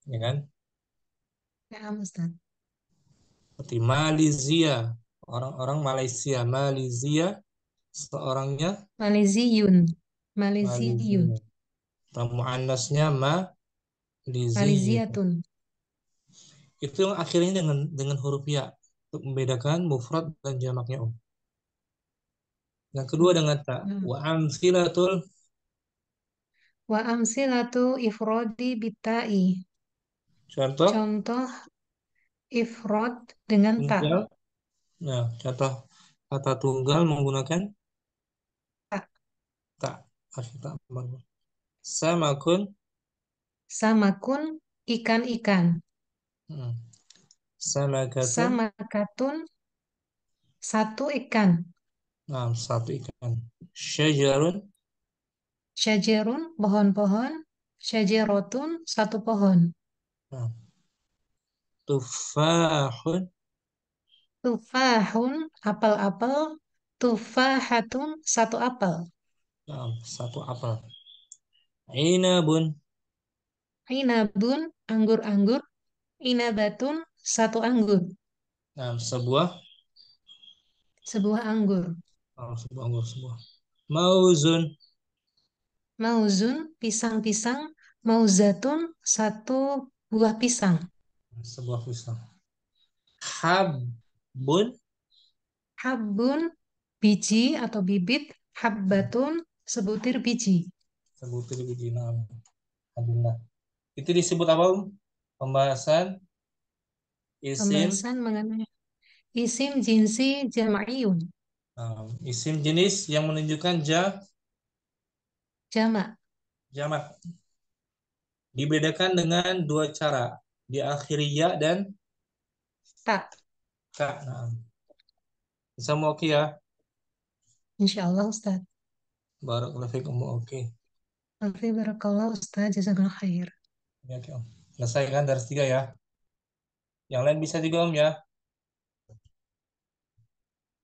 ya kan Ya, Ustaz. seperti Malaysia orang-orang Malaysia Malaysia seorangnya Maliziyun. Malaysia Maliziyun. muannasnya Malaysia Maliziyatun. itu yang akhirnya dengan huruf ya untuk membedakan mufrad dan jamaknya yang kedua dengan ta wa amsilatul Wa amsilatu ifrodi bitai. contoh Contoh ifrod dengan ta. tunggal nah contoh kata tunggal menggunakan Ta. tak akhir tak samakun Samakun, ikan-ikan. samakatun Samakatun, satu ikan. nah satu ikan syajarun Syajarun, pohon-pohon. Syajarotun, satu pohon. nah, tufahun Tufahun, apel-apel. Tufahatun, satu apel. nah, satu apel inabun Inabun, anggur-anggur. Inabatun, satu anggur. Nah, sebuah Sebuah anggur. sebuah anggur sebuah. Mauzun, Mauzun, pisang-pisang. Mauzatun, satu buah pisang. sebuah pisang. Habbun, Habbun, biji atau bibit. Habbatun, sebutir biji. sebutir biji. Nah, alhamdulillah. Itu disebut apa, Pembahasan isim. Pembahasan mengenai isim jinsi jama'iyun. Isim jenis yang menunjukkan Jama'. jamak. Dibedakan dengan dua cara, diakhiri ya dan Tak. ka. Nah, sama oke ya. Insyaallah Ustaz. Barakallahu fikum. Oke. Alfi barakallah Ustaz. Jazakallah khair. Ya, oke, Om. Selesai kan dari 3 ya. Yang lain bisa juga, Om, ya.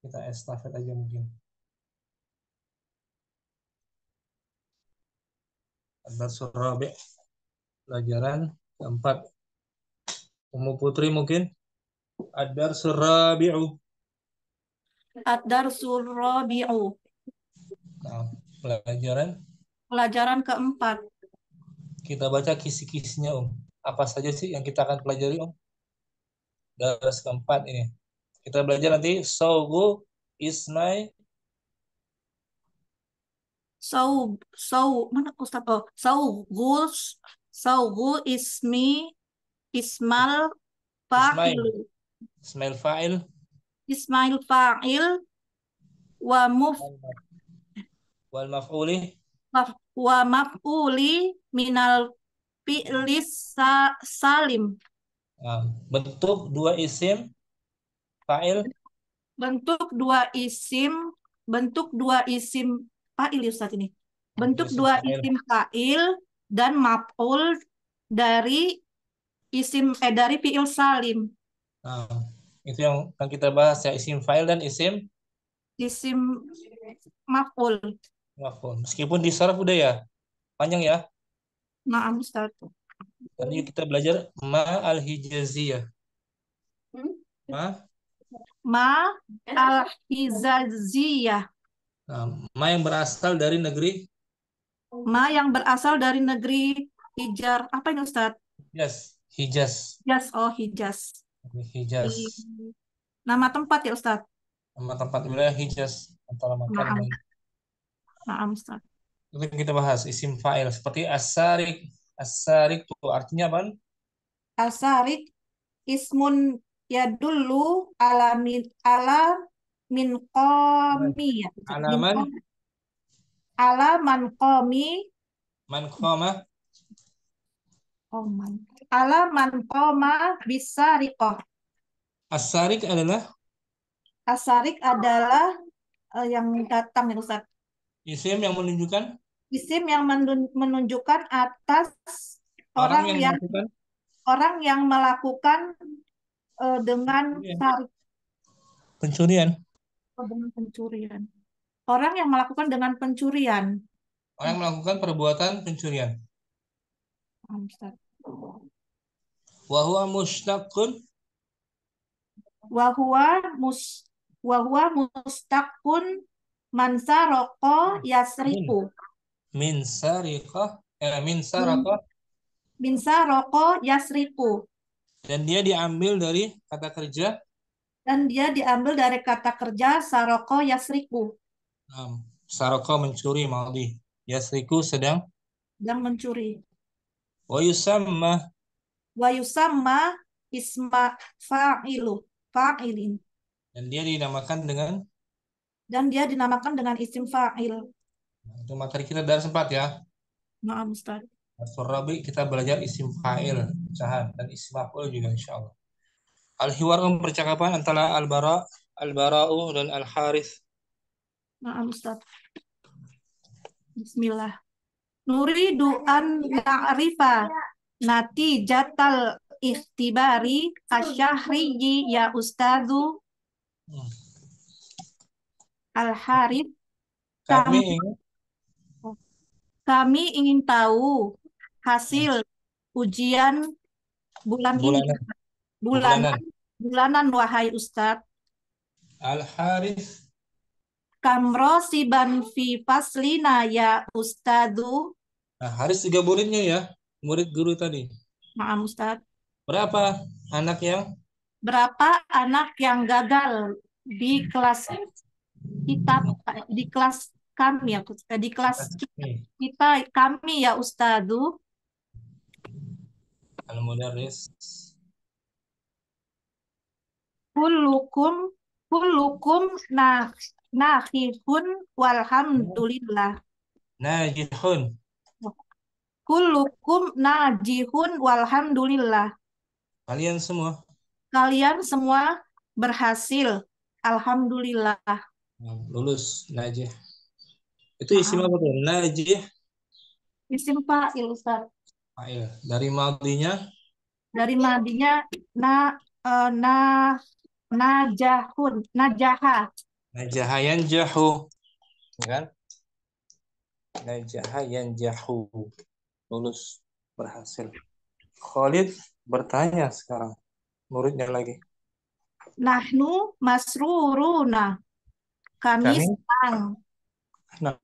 Kita estafet aja mungkin. Ad-Darsul Rabi', pelajaran keempat. Ummu Putri mungkin. Ad-Darsul Rabi'u. Ad-Darsul Rabi'u. Nah, pelajaran keempat. kita baca kisi-kisinya, Om. Apa saja sih yang kita akan pelajari, Om? Dars keempat ini. Kita belajar nanti Saugu Ismai. Mana Ustaz? Oh, Saugu Ismal Fa'il. Ismail Fa'il. Ismail Fa'il wa wal maf'uli minal fi'lis salim. Bentuk dua isim fa'il. Bentuk dua isim fa'il ya Ustaz ini. Bentuk dua isim fa'il dan maf'ul dari dari fi'il salim. Itu yang akan kita bahas ya, isim fa'il dan isim maf'ul. Meskipun di saraf udah ya, panjang ya. Nah, Ustaz. Nanti kita belajar ma al-hijaziyah. Ma al-hijaziyah. Ma yang berasal dari negeri. Ma yang berasal dari negeri Hijar. Apa ini Ustaz? Hijaz. Oh, Hijaz. Hijaz. Nama tempat ya Ustaz? Nama tempat wilayah Hijaz. Antara Makkah dan Ustaz. Itu kita bahas isim fa'il seperti as-sarik. As-sarik itu artinya apa? As-sarik ismun yadullu ala min qami ya. Ala man qami. Man qama. Ala man qama bisariqah. As-sarik adalah yang datang ya Ustaz. Isim yang menunjukkan atas orang yang melakukan dengan pencurian. Orang yang melakukan dengan pencurian. Orang yang melakukan perbuatan pencurian. Wa huwa mushtaqun. Wa huwa mustaqun man sarqa yasriqu. Min sarqa yasriqu. Dan dia diambil dari kata kerja sarqa yasriqu. Sarqa mencuri madhi. Yasriqu sedang mencuri. Wa yusamma isma fa'ilin. Dan dia dinamakan dengan isim fa'il. Itu materi kita dari sempat ya. Maaf Ustaz. Rabi kita belajar isim fa'il, pecahan, dan isim maf'ul juga insyaallah. Al-hiwar percakapan antara Al-Bara'u dan Al-Harith. Maaf Ustaz. Bismillah. Nuridu an na'rifa natijatal ikhtibari asyahriyi ya Ustazu Al-Harith. Kami ingin tahu hasil ujian Bulan ini. Bulanan. Bulanan. Bulanan, wahai Ustadz. Al-Harith. Kamrosiban fi faslina ya Ustadu. Nah, Haris juga muridnya ya. Murid guru tadi. Maaf Ustadz. Berapa anak yang? Berapa anak yang gagal di kelas kita, di kelas kami ya, di kelas kita kami ya Ustadu. Al-Mudarris. Kullukum nahihun walhamdulillah. Najihun. Kullukum najihun walhamdulillah. Kalian semua. Kalian semua berhasil. Alhamdulillah. Lulus, najih. Itu isim apa tuh? Najih. Isim fa'il, Ustaz. Fa'il. Dari madinya? Dari madinya najahun, najaha. Najaha yanjahu. Kan? Najaha yanjahu. Lulus, berhasil. Khalid bertanya sekarang. Muridnya lagi. Nahnu masruruna. Kami senang. Nah,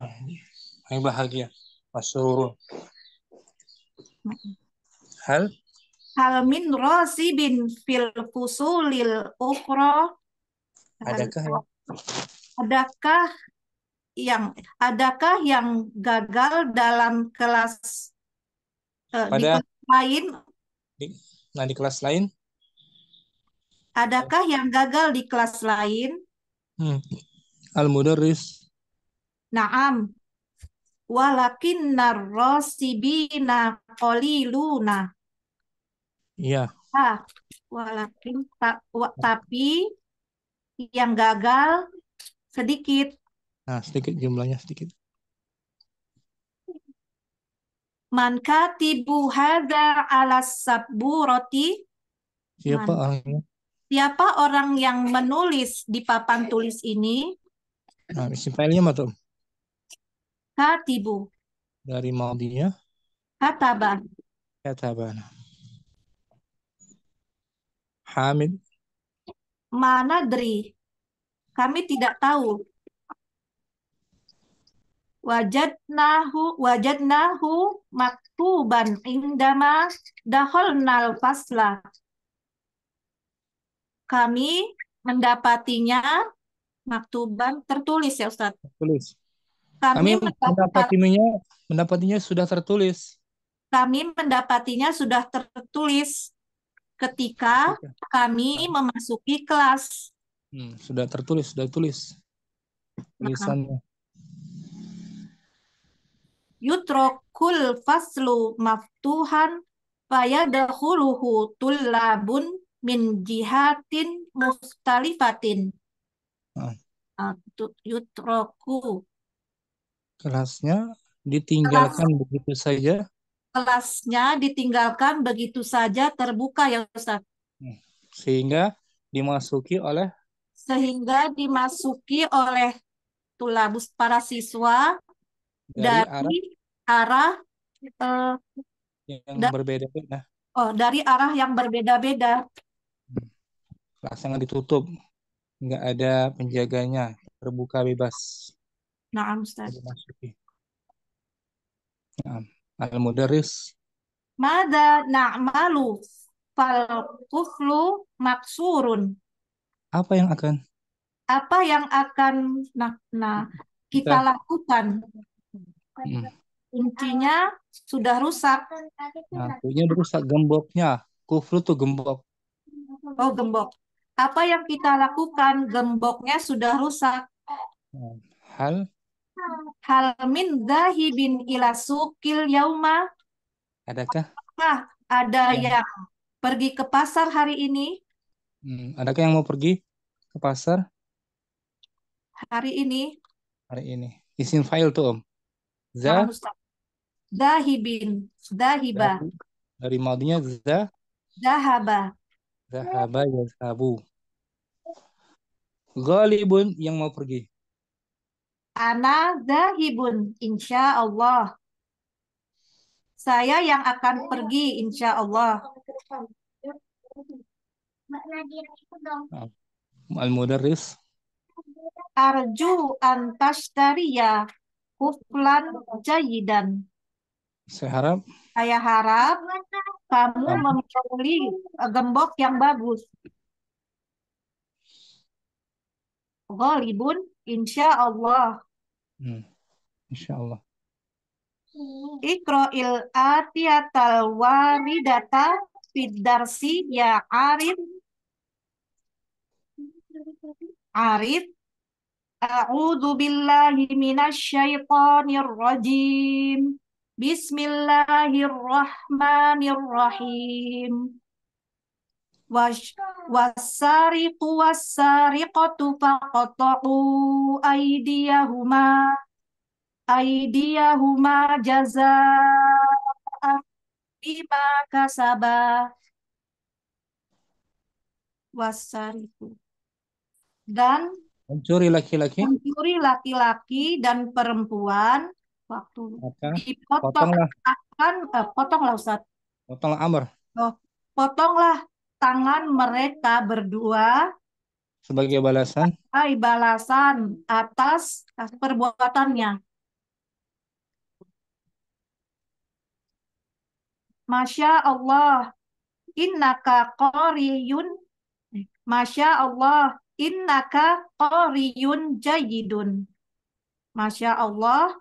yang bahagia. Masrurun. Hal min rasibin fil fusulil ukhra. Adakah yang gagal dalam kelas di kelas lain? Di kelas lain? Adakah yang gagal di kelas lain? Al-Mudarris. Naam. Walakinnar rasibina qaliluna. Iya. Tapi yang gagal sedikit. Nah, sedikit jumlahnya sedikit. Man katibu hadza ala sabburati. Siapa orangnya? Siapa orang yang menulis di papan tulis ini? Nah, isim fa'ilnya apa tuh? Katibu. Dari madinya? Kataba. Katabana. Hamid. Manadri. Kami tidak tahu. Wajadnahu maktuban indama dakhalnal fasla. Kami mendapatinya maktuban tertulis ya Ustaz. Tertulis. Kami mendapatinya sudah tertulis. Kami mendapatinya sudah tertulis ketika kami memasuki kelas. Sudah tertulis, sudah tulis tulisannya. Yutrokul faslu maftuhan fayadkhuluhu tullabun min jihatin mustalifatin. Yutroku. Kelasnya ditinggalkan begitu saja. Kelasnya ditinggalkan begitu saja terbuka ya Ustaz. Sehingga dimasuki oleh tulabus para siswa dari arah yang berbeda-beda. Dari arah yang berbeda-beda. Kelas yang ditutup, nggak ada penjaganya, terbuka bebas. Naam Ustaz. Al-Mudarris. Mada na'malu fal kuflu maksurun. Apa yang akan kita lakukan? Kuncinya sudah rusak. Kuncinya rusak, gemboknya. Kuflu tuh gembok. Oh, gembok. Apa yang kita lakukan? Gemboknya sudah rusak. Hal min zahibin ila suqil yauma. Adakah ada yang pergi ke pasar hari ini? Adakah yang mau pergi ke pasar? Hari ini. Isim fa'il tuh, Om. Zahibin. Zahiba. Dari madinya Zahaba. Zahaba yazhabu. Ghalibun yang mau pergi. Ana zahibun insya Allah. Saya yang akan pergi insya Allah. Al-mudarris. Arju an tashtariya kuflan jayidan. Saya harap kamu membeli gembok yang bagus. Ghalibun insya Allah. Insya Allah. Iqra'il atiyatal waridata fid darsi ya Arif. A'udzu billahi minasy syaithanir rajim. Bismillahirrahmanirrahim. Wassariqu wassariqatu faqta'u aydiyahuma jazaa'an bima kasaba. Wassariqu. Dan mencuri laki-laki dan perempuan waktu potonglah Ustaz. Potonglah Amr. Potonglah tangan mereka berdua sebagai balasan atas perbuatannya. Masya Allah, innaka qariyun. Masya Allah, innaka qariyun jayyidun. Masya Allah,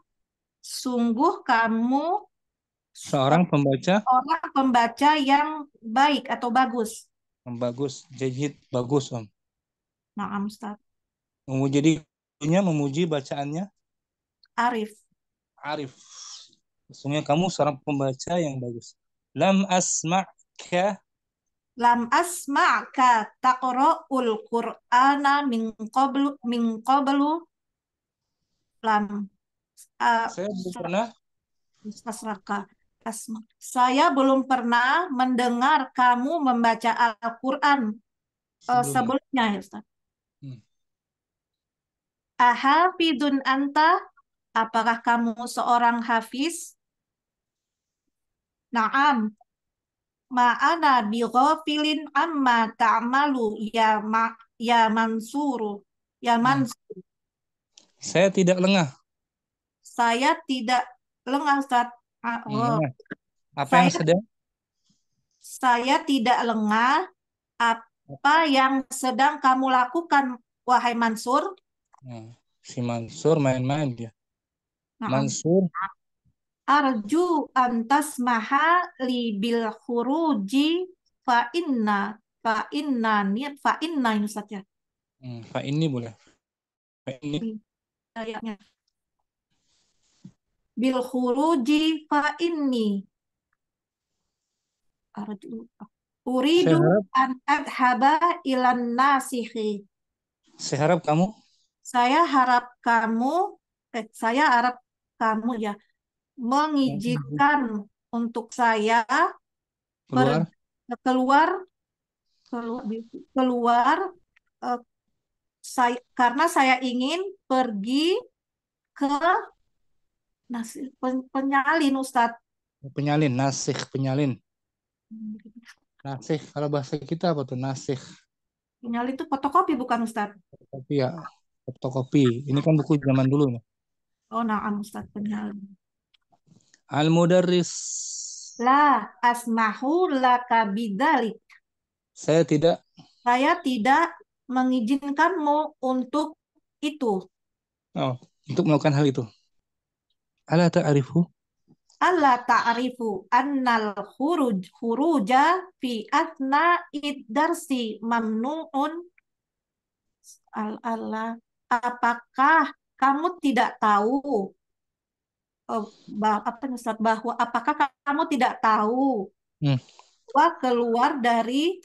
sungguh kamu seorang pembaca yang baik atau bagus. Bagus, jayyid, bagus, Om. Naam, Ustaz. Memuji bacaannya Arif. Sesungguhnya kamu seorang pembaca yang bagus. Lam asma'ka taqra'ul Qur'ana min qablu Saya belum pernah mendengar kamu membaca Al-Quran sebelumnya, ya Ustaz. Ahafidun anta, apakah kamu seorang hafiz? Naam. Ma'ana bighafilin amma ta'malu ya Mansur. Saya tidak lengah. Ustaz. Apa yang sedang? Saya tidak lengah apa yang sedang kamu lakukan, wahai Mansur. Si Mansur main-main dia. Mansur. Arju antas maha li bil khuruji fa inna ini saja. Fa ini boleh. Fa ini. Bil khuruji fa inni. Uridu an adhaba ilan nasihi. Saya harap kamu ya mengizinkan untuk saya keluar karena saya ingin pergi ke penyalin, Ustadz. Penyalin. Nasih, kalau bahasa kita apa tuh nasih? Penyalin itu fotokopi bukan, Ustadz? Fotokopi ya, fotokopi. Ini kan buku zaman dulu. Oh, na'am, Ustadz, penyalin. Al-mudarris. La asmahu laka bidzalik. Saya tidak mengizinkanmu untuk itu. Untuk melakukan hal itu. Ala ta'arifu annal khuruja fi athna darsi mamnu'un. Apakah kamu tidak tahu bahwa keluar dari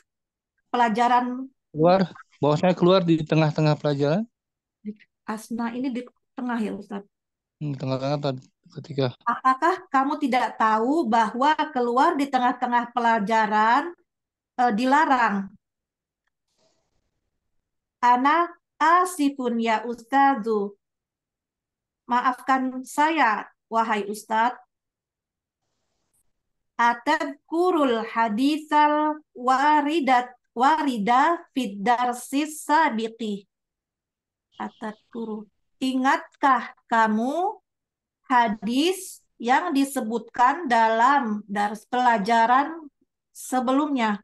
pelajaran, bahwa saya keluar di tengah-tengah pelajaran? Asna ini di tengah, ya Ustaz. Tengah-tengah ketika. Apakah kamu tidak tahu bahwa keluar di tengah-tengah pelajaran dilarang? Ana asifun ya Ustazu. Maafkan saya, wahai Ustaz. Atadkurul hadisal warida fid darsis sabiqi. Atadkuru. Ingatkah kamu hadis yang disebutkan dalam pelajaran sebelumnya?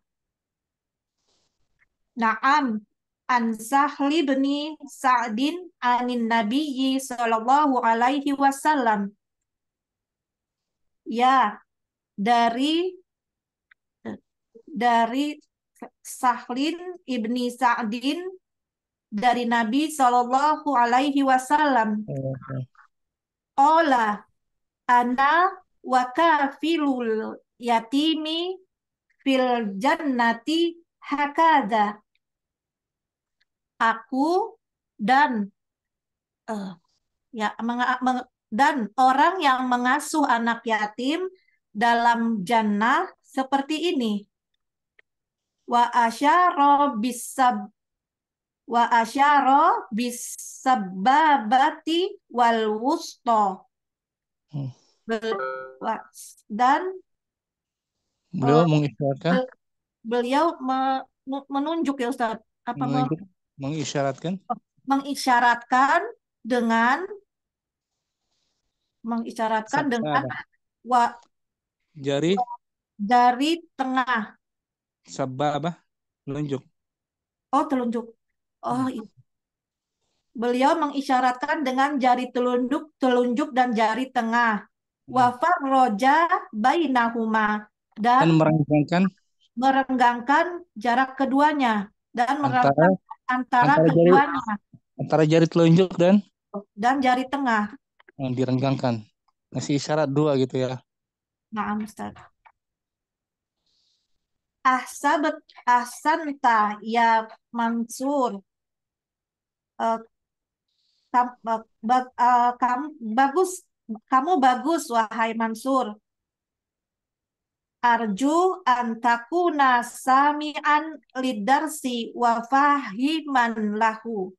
Naam, an Sahli bin Sa'din anin Nabiyyi sallallahu alaihi wasallam. Ya, dari Sahlin ibni Sa'din dari Nabi sallallahu alaihi wasallam. Ola ana wa kafilul yatimi fil jannati hakada. Aku dan dan orang yang mengasuh anak yatim dalam jannah seperti ini. Wa asyara bisababati wal wusta. Dan beliau mengisyaratkan menunjuk ya Ustaz. Mengisyaratkan dengan jari tengah. Sababah, telunjuk. Oh, telunjuk. Oh, iya. Beliau mengisyaratkan dengan jari telunjuk dan jari tengah. Wa farroja bainahuma, dan merenggangkan jarak keduanya, dan merenggangkan antara keduanya. Antara jari telunjuk dan jari tengah. Direnggangkan. Ngasih isyarat dua gitu ya. Nah, Ustaz. Ahsanta ya Mansur. Kamu bagus wahai Mansur. Arju antakuna sami'an lidarsi wa fahiman lahu.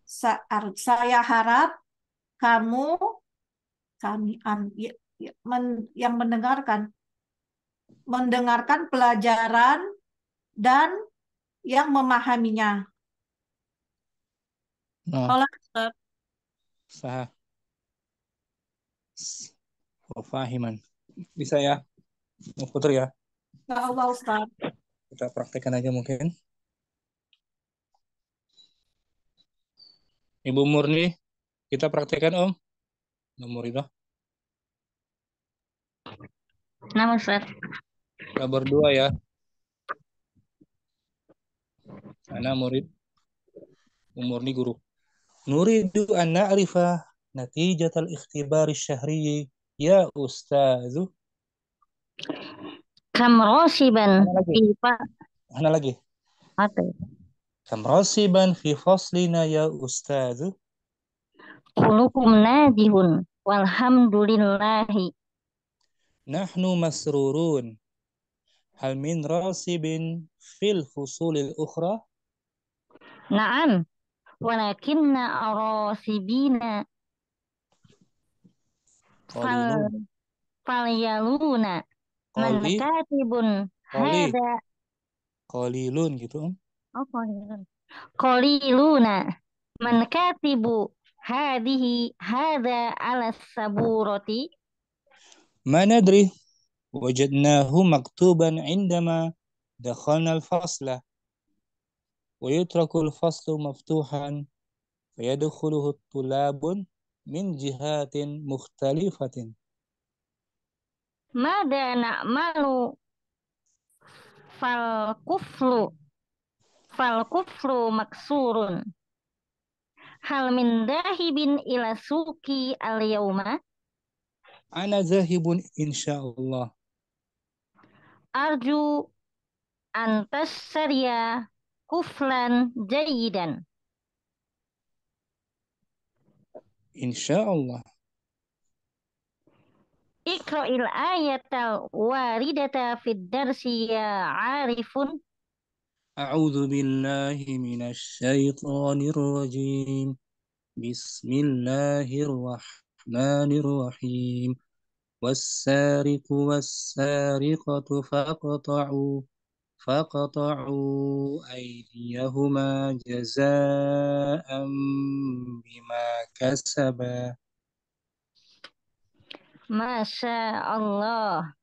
Saya harap kamu sami'an yang mendengarkan pelajaran dan yang memahaminya. Sah. Fahiman. Bisa ya, Putri ya? Ya Allah, Ustaz. Kita praktekkan aja mungkin. Ibu Murni, kita praktekkan Om. Nomor itu. Nama Ustaz. Kita berdua ya. Ana murid. Murni guru. Nuridu an na'rifa natijatal ikhtibari syahri ya Ustazu. Kam rasiban Ana lagi. Apa? Kam rasiban fi faslina ya Ustazu. Kulukum najihun walhamdulillahi. Nahnu masrurun. Hal min rasibin fil fusulil ukhra? Na'am. Walakinna rasibina falyaluna man katibun hada qalilun gitu. Oh, qaliluna man katibu hada ala saburati. Ma nadri wajadnahu maktuban indama dakhalna al-fasla wa yutraku al-faslu maftuhan wa yadkhuluhu tulabun min jihatin mukhtalifatin. Mada na'malu fal kufru maksurun. Hal min dahibin ila suki al-yawma? Ana zahibun insyaallah. Arju antas syariya kuflan jayidan. Insyaallah. Iqra'il ayatal waridata fid darsi ya arifun. A'udzu billahi minasy syaithanir rajim. Bismillahirrahmanirrahim. Was-sariqu was-sariqatu faqta'u فقطعوا أيديهما جزاء بما كسبا. ما شاء الله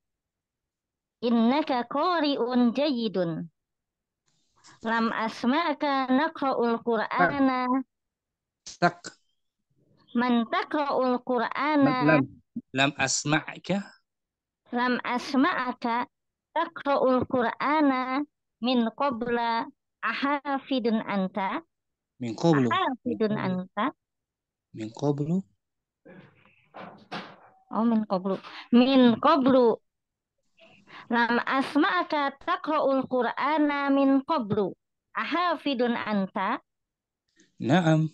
إنك قارئ جيد لم أسمعك نقرأ القرآن Tak. من تقرأ القرآن لم أسمعك لم أسمعك تقرأ القرآن من قبل أحافظ أنت من قبل أحافظ أنت من قبل أو من قبل لم أسمعك تقرأ القرآن من قبل أحافظ أنت نعم.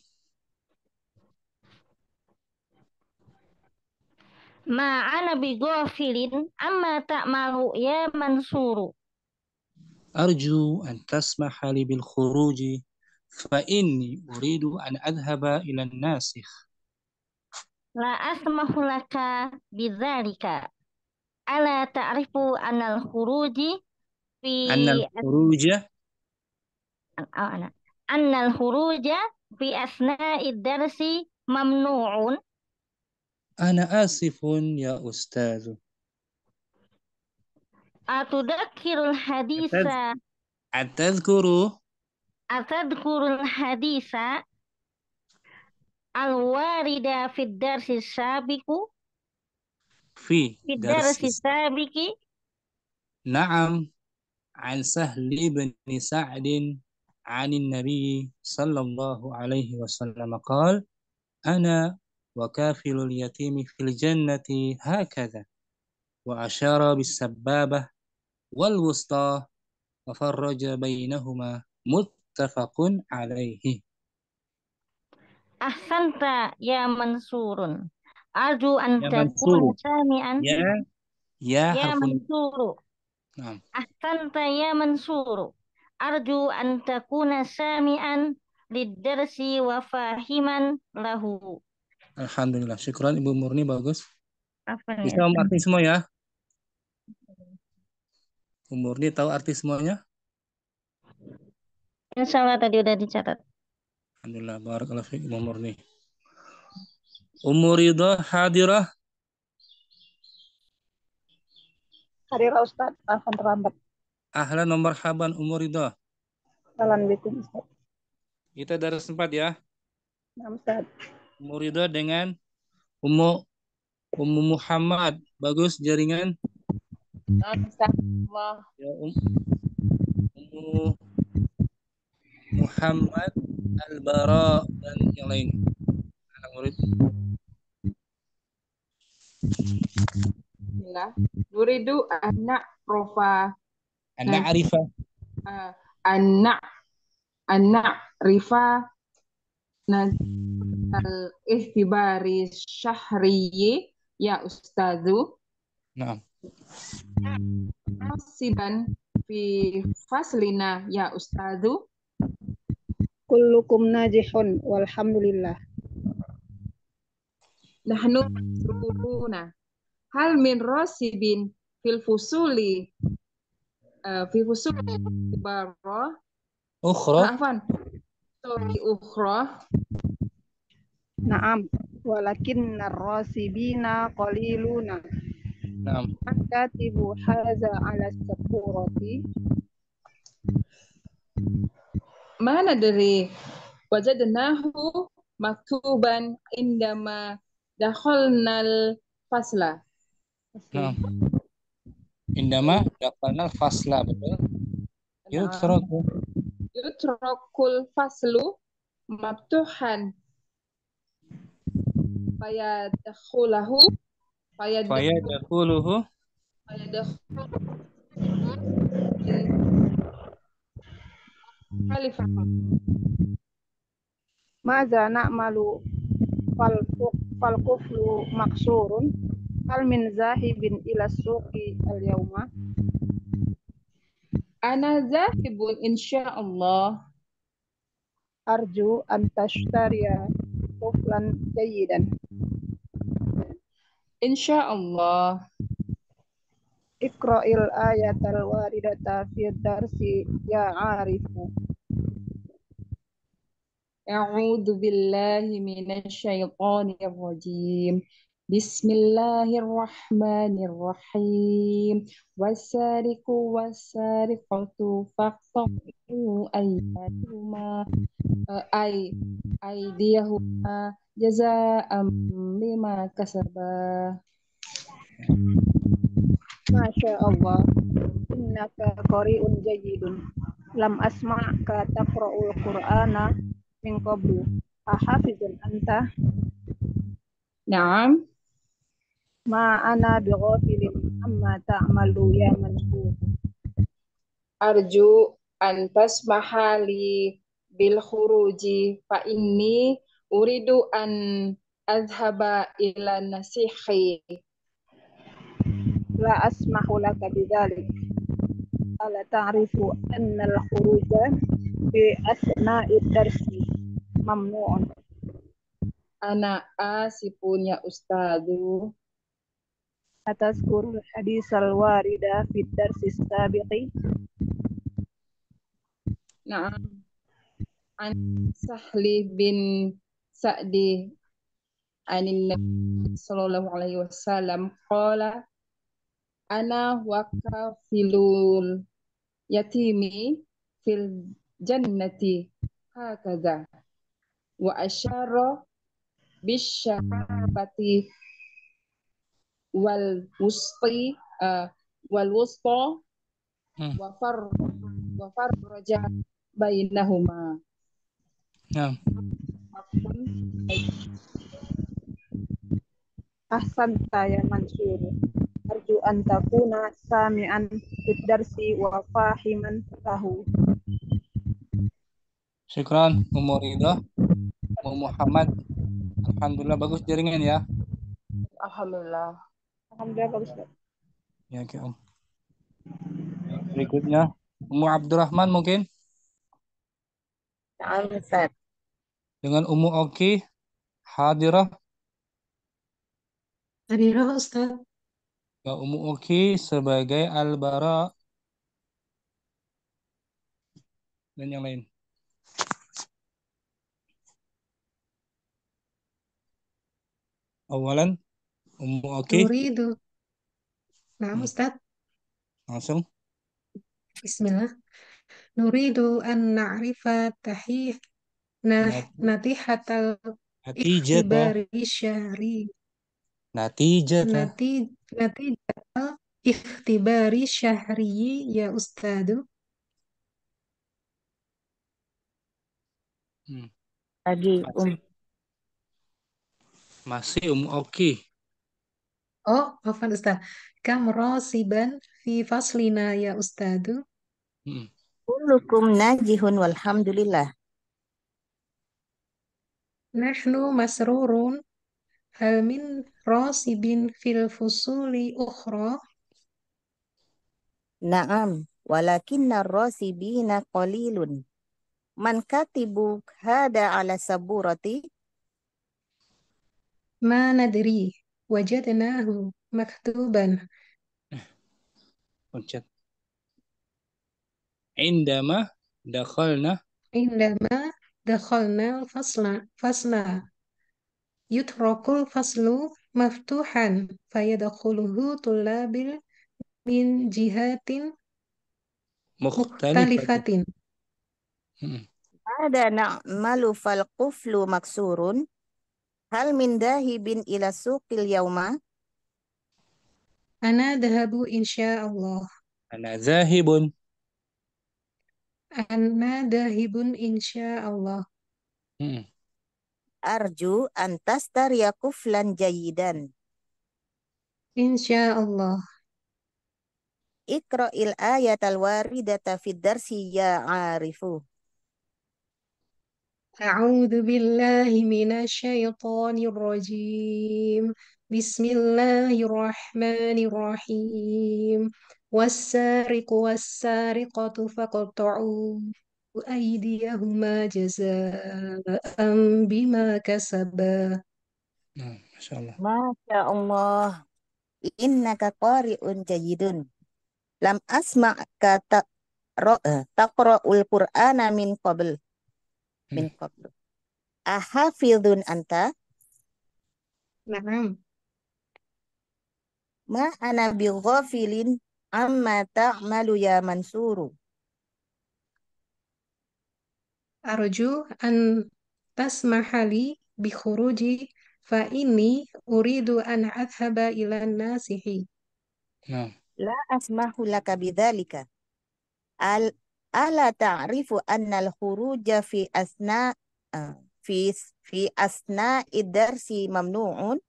ما أنا بغافل أما تعمل يا منصور أرجو أن تسمح لي بالخروج فإني أريد أن أذهب إلى الناسخ. لا أسمح لك بذلك ألا تعرف أن الخروج في أن الخروج في أثناء الدرس ممنوع. أنا آسف يا أستاذ. أتذكر الحديث أتذكر الحديث الوارد في الدرس السابق في الدرس السابق نعم، عن سهل بن سعد عن النبي صلى الله عليه وسلم قال: أنا وكافل اليتيم في الجنة هكذا، وأشار بالسبابة والوسطى وفرج بينهما، متفق عليه. أحسنت يا منصور أرجو أن تكون سامعا يا منصور. نعم. أحسنت يا منصور أرجو أن تكون سامعا للدرس وفاهما له. Alhamdulillah, syukran Ibu Murni, bagus. Apa Bisa arti semua ya? Ibu Murni tahu arti semuanya? Insya Allah tadi udah dicatat. Alhamdulillah, barakallahu fiik Ibu Murni. Ummu Ridha hadirah. Hadirah Ustaz, akan terlambat. Ahlan wa marhaban Ummu Ridha. Assalamualaikum Ustaz. Kita dari sempat ya. Nah, Ustaz. Ummu Ridha dengan Ummu Muhammad. Bagus jaringan. Ya, Ummu Muhammad, Al-Bara dan yang lain. Anak murid. Bismillah. Nuridu anak rofa. Anak Arifah. Anak rifa al ihtibari syahriyi ya ustazu. Naam. Nasiban fi faslina ya ustazu. Kullukum najihun walhamdulillah. Nahnu masruruna. Hal min rasibin fil fusuli ibarah Ukhra. Ukhra. Naam, walakin ar-rasibina qaliluna. Naam. Katibu haza ala saburati. Mana dari wajadnahu maktuban indama dakhalnal fasla. Naam. Indama dakhalnal fasla, betul. Yutrakul faslu maftuhan fayadkhuluhu Maza na'malu fal kuflu maksurun hal min zahibin ila suqi al-yawma. Ana zahibun insyaallah. Arju an tashtariya kuflan jayyidan. Insyaallah. Iqra'il ayatal waridata fi darsi ya arifu. A'udzu billahi minasyaitonir rajim. Bismillahirrahmanirrahim. Wasariqu wasariqatu faqta'u aydiyahuma aydiyahuma jazaa'an bima kasaba. Masya Allah, innaka qari'un jayyidun. Lam asma'ka taqra'ul Qur'ana min qablu. Ahafizun anta? Naam. Ma ana bighafilin amma ta'malu ya Mansur. Arju an tasmaha li bil khuruji fa inni uridu an azhaba ila nasihi. La asmahu laka bidzalik. Ala ta'rifu anna al-khuruja fi asna'i darsi mamnu'un. Ana asipun ya ustadu. Atazkurul hadisal warida fi darsi sabiqi. Na'am. An Sahli bin Sa'di anin Nabi sallallahu alaihi wasallam qala ana wakafilul yatimi fil jannati hakaza wa asyara bisyarabati wal wusti wal wusta wa farraja bainahuma. Nah, Ahsanta ya Mansur. Arju an takuna sami'an fid darsi wa fahiman lahu. syukran Ummu Rida, Ummu Muhammad. Alhamdulillah bagus jaringan ya. Alhamdulillah. Alhamdulillah bagus. Ya, oke Om. Berikutnya Ummu Abdurrahman mungkin Na'am, Ustaz. dengan Ummu Oki hadirah. Hadirah Ustaz. Ya, Ummu Oki sebagai Al-Bara dan yang lain. Awalan Ummu Oki Nuridu. Nah, Ustaz. langsung. Bismillah. Nuridu an na'rifa natihatal Natijata ikhtibari syahri. natijata Natijatal ikhtibari syahri ya Ustadu. Lagi, masih Ummu Oki. Oh, afwan Ustaz. Kam rasiban fi faslina ya Ustadu. kullukum najihun walhamdulillah. Nahnu masrurun hal min rasibin fil fusuli ukhra. Na'am, walakinna rasibina qalilun. Man katibu hada ala saburati? Ma nadri wajadnahu maktuban. Ucap. Indama dakhalna Indama dakhalna fasla yutrakul faslu maftuhan fayadkhuluhu tullabil min jihatin mukhtalifatin. Ada na'malu fal quflu maksurun. Hal min dahibin ila suqil yauma? Ana dhahabu insyaallah. ana zahibun. Ana dahibun insyaallah. Arju an tastariya kuflan jayidan. Insyaallah. Iqra'il ayatal waridata fid darsi ya arifu. A'udzu billahi minasyaitonir rajim. Bismillahirrahmanirrahim. Was-sariqu was-sariqatu faqta'u aydiyahuma jazaa'an bima kasaba. Masya Allah. Masya Allah. innaka qari'un jayyidun. Lam asma'ka taqra'ul Qur'ana min qabl. Ahafidhun anta? Na'am. Ma ana bighafilin amma ta'malu ya Mansuru. Arju an tasmahali bi khuruji fa inni uridu an adhhaba ila nasihi. La asmahu laka bidzalika. Ala ta'rifu anna al-khuruja fi asna idarsi mamnu'un.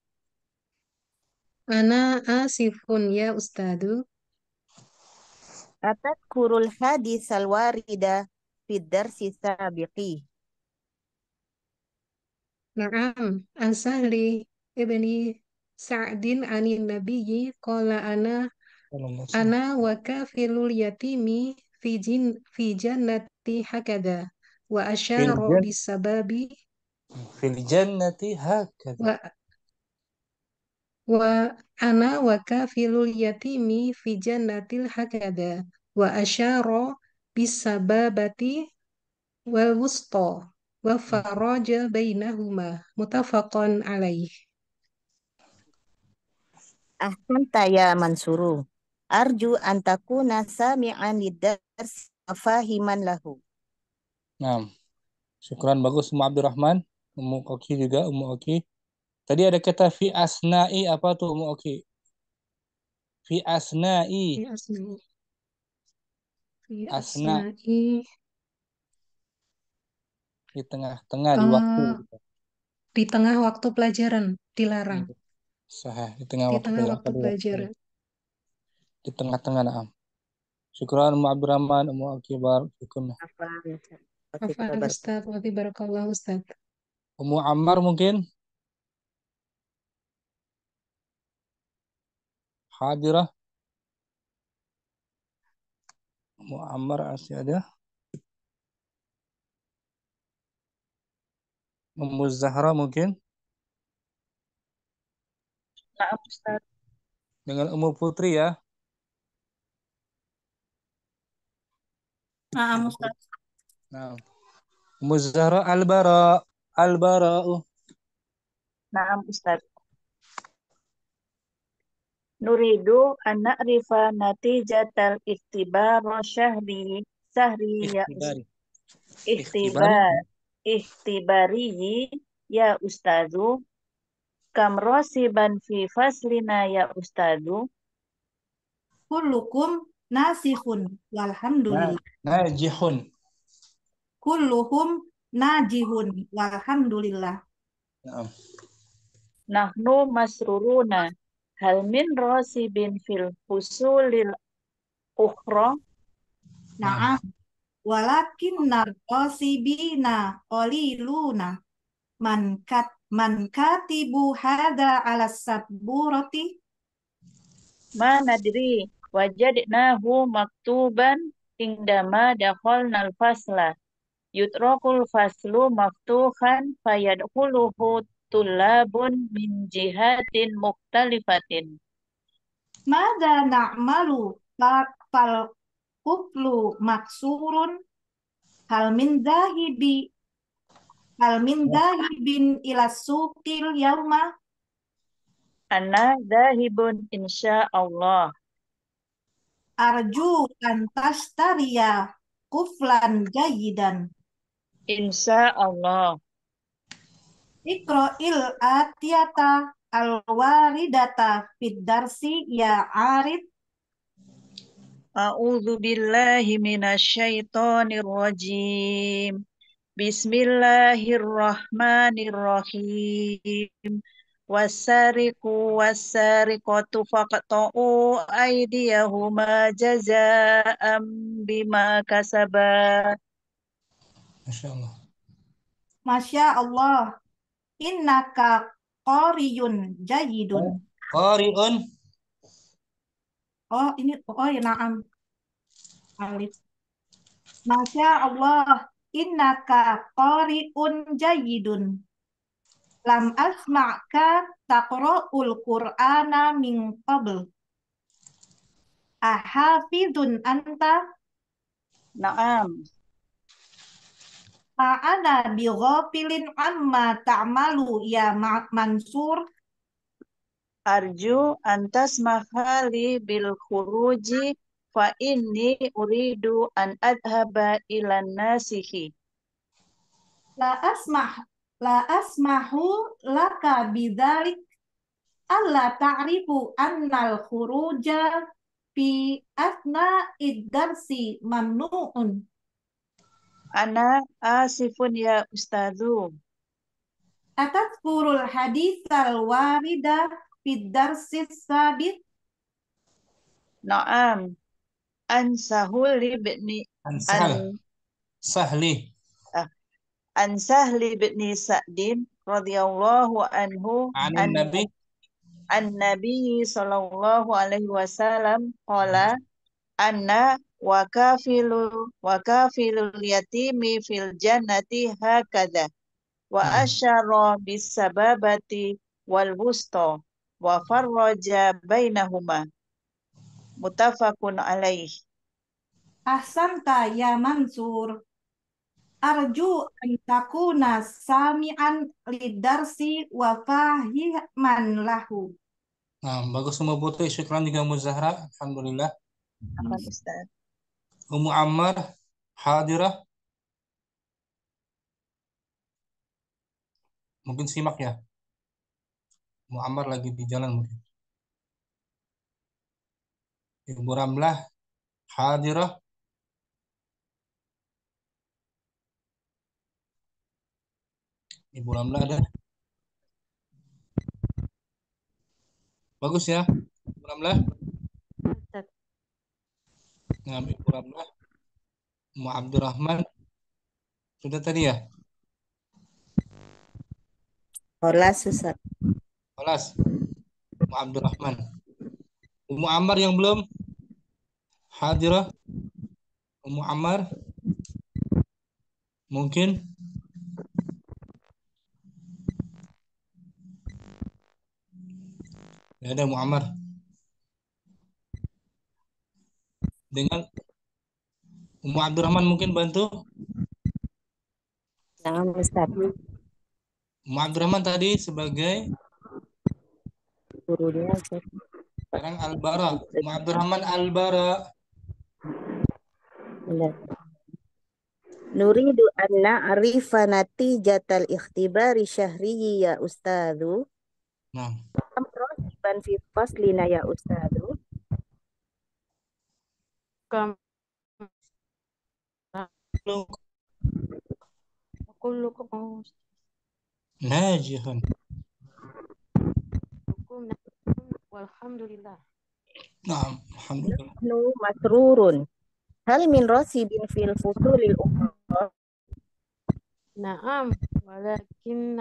Ana asifun ya ustadu. Atadkurul hadis al-warida fi darsi sabiqi. Na'am, an Sahli ibni Sa'din anin nabiyyi qala ana wa kafilul yatimi fi jannati hakada wa asyara bisababi fil jannati hakadha. wa ana wa kafilul yatimi fi jannatil hakada wa asyara bisababati wal wusta wa faraja bainahuma muttafaqun alaih. Ahsanta ya Mansuru. Arju an takuna sami'an lidars fahiman lahu. Nah, syukran, bagus Ummu Abdurrahman. Ummu Oki juga, Ummu Oki. Tadi ada kata fi asna'i, apa tuh Ummu Oki? Fi asna'i. Asna. Di tengah-tengah, di waktu. Di tengah waktu pelajaran, dilarang. Sahih, di tengah Di waktu tengah waktu pelajaran. Di tengah-tengah, naam. Syukran Ummu Abdurrahman, Ummu Oki, barakallahu. Afwan Ustaz, wa barakallahu Ustaz. Ummu Ammar mungkin? Hadirah? Ummu Ammar masih ada? Ummu Zahra mungkin? Nah, Ustaz. Dengan Ummu Putri ya? Nah, Ustaz. Nah. Ummu Zahra al-bara. Al-bara'u. Nah, Ustaz. Nuridu an na'rifa natijatal ikhtibar sahri ya ikhtibari ya ustazu kam rosiban fi faslina ya ustazu. Kullukum nasihun walhamdulillah. Najihun. Kulluhum najihun walhamdulillah. Nahnu masruruna hal min rosibin fil fusulil ukhra. Na'am. Walakin narqasibina qaliluna man katibu hada ala saburati Ma nadri wajadnahu maktuban indama dakhalnal fasla yutrakul faslu maftuhan fayadkhuluhu tullabun min jihatin mukhtalifatin. Mada na'malu fal kuflu maksurun hal min dahibin ila suqil yauma. Ana dahibun insyaallah. Arju an tashtariya kuflan jayidan. Insyaallah. Iqra'il atiyata al-waridata fid darsi ya arid. A'udzu billahi minasyaitonir rajim. Bismillahirrahmanirrahim. Wasariqu wasariqatu faqta'u aydiyahuma jazaa'an bima kasaba. Masyaallah. Masya Allah. Innaka qariyun jayyidun. Qari'un. Oh, ini ya na'am. Alif. Masya Allah. Innaka qari'un jayyidun. lam asma'ka taqra'ul Qur'ana min qabl. Ahafidun anta? Naam. Ma'ana bighafilin amma ta'malu ya Mansur. Arju antasmaha li bil khuruji fa inni uridu an adhaba ilan nasihi. La asmahu laka bidzalik alla ta'rifu annal khuruja fi asna id-darsi mamnu'un. Ana asifun ya ustadzu. Atadhkurul haditsal warida fid darsis sabit? Naam. An Sahli bin Sa'din radhiyallahu anhu an Nabi sallallahu alaihi wasallam qala anna wa kafilul yatimi fil jannati hakadha wa asyara bis sababati wal wusta wa farraja bainahuma. Muttafaqun alaih. Ahsanta ya Mansur. Arju an takuna sami'an lidarsi wa fahiman lahu. Nah, bagus semua Putri. Syukran juga Muzahra. Alhamdulillah. Ustaz. Ummu Ammar hadirah. Mungkin simak ya. Ummu Ammar lagi di jalan mungkin. Ibu Ramlah hadirah. Ibu Ramlah ada? Bagus ya, Ibu Ramlah. Nah, Ibu Ramlah. Ummu Abdurrahman. Sudah tadi ya? Olas, Ustaz. Olas. Ummu Abdurrahman. Ummu Ammar yang belum hadirah. Ummu Ammar. Mungkin. Ya ada Ummu Ammar. Dengan Ummu Abdurrahman mungkin bantu. Jangan Ustaz. Ummu Abdurrahman tadi sebagai gurunya Ustaz. Sekarang Al-Bara. Ummu Abdurrahman Al-Bara. Benar. Nuridu an na'rifa natijatal ikhtibari syahriyi ya Ustadzu. Nah. Amrosiban fi faslina ya Ustadzu. Kullukum najihun. Walhamdulillah. Nah, alhamdulillah. Nu masrurun. Hal min rasibin fil fusulil ukhra. Naam, walakin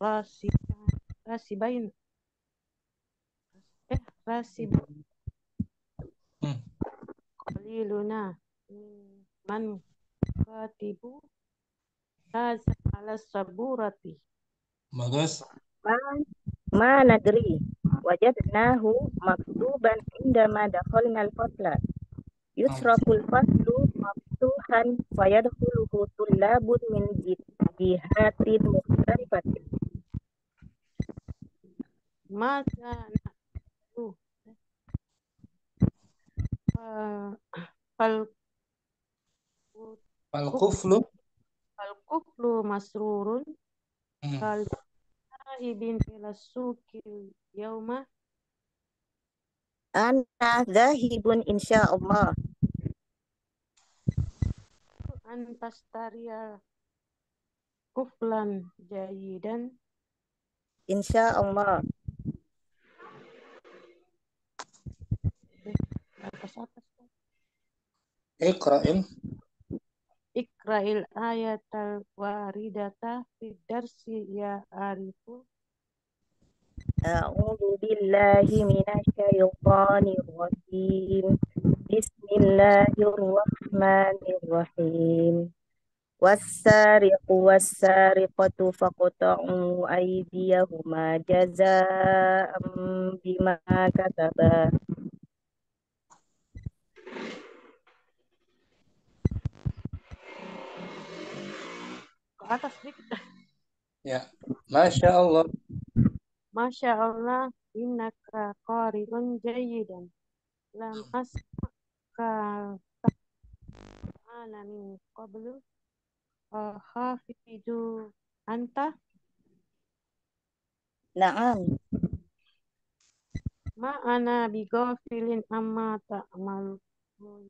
rasibain qaliluna man katibu haza ala saburati. Bagus. Ma nadri wajadnahu maktuban indama dakhalna al-fasla. Yusraful faslu maftuhan fayadkhuluhu tullabun min jihatin mukhtalifatin. Maka Al-kuflu masrurun kal sahibin ila suqil yauma. Ana zahibun insyaallah. Antastariya kuflan jayidan insyaallah. Iqra'il ayatal waridata fid darsi ya arifu. A'udzu billahi minasyaitonir rajim. Bismillahirrahmanirrahim. والسارق والسارقة فاقطعوا أيديهما جزاء بما كسبا. Ke atas sedikit. Ya, Masya Allah. Masya Allah, innaka qari'un jayyidan. Lam asma'ka ana min qablu hafidu anta. Naam. Ma ana bighafilin amma ta'mal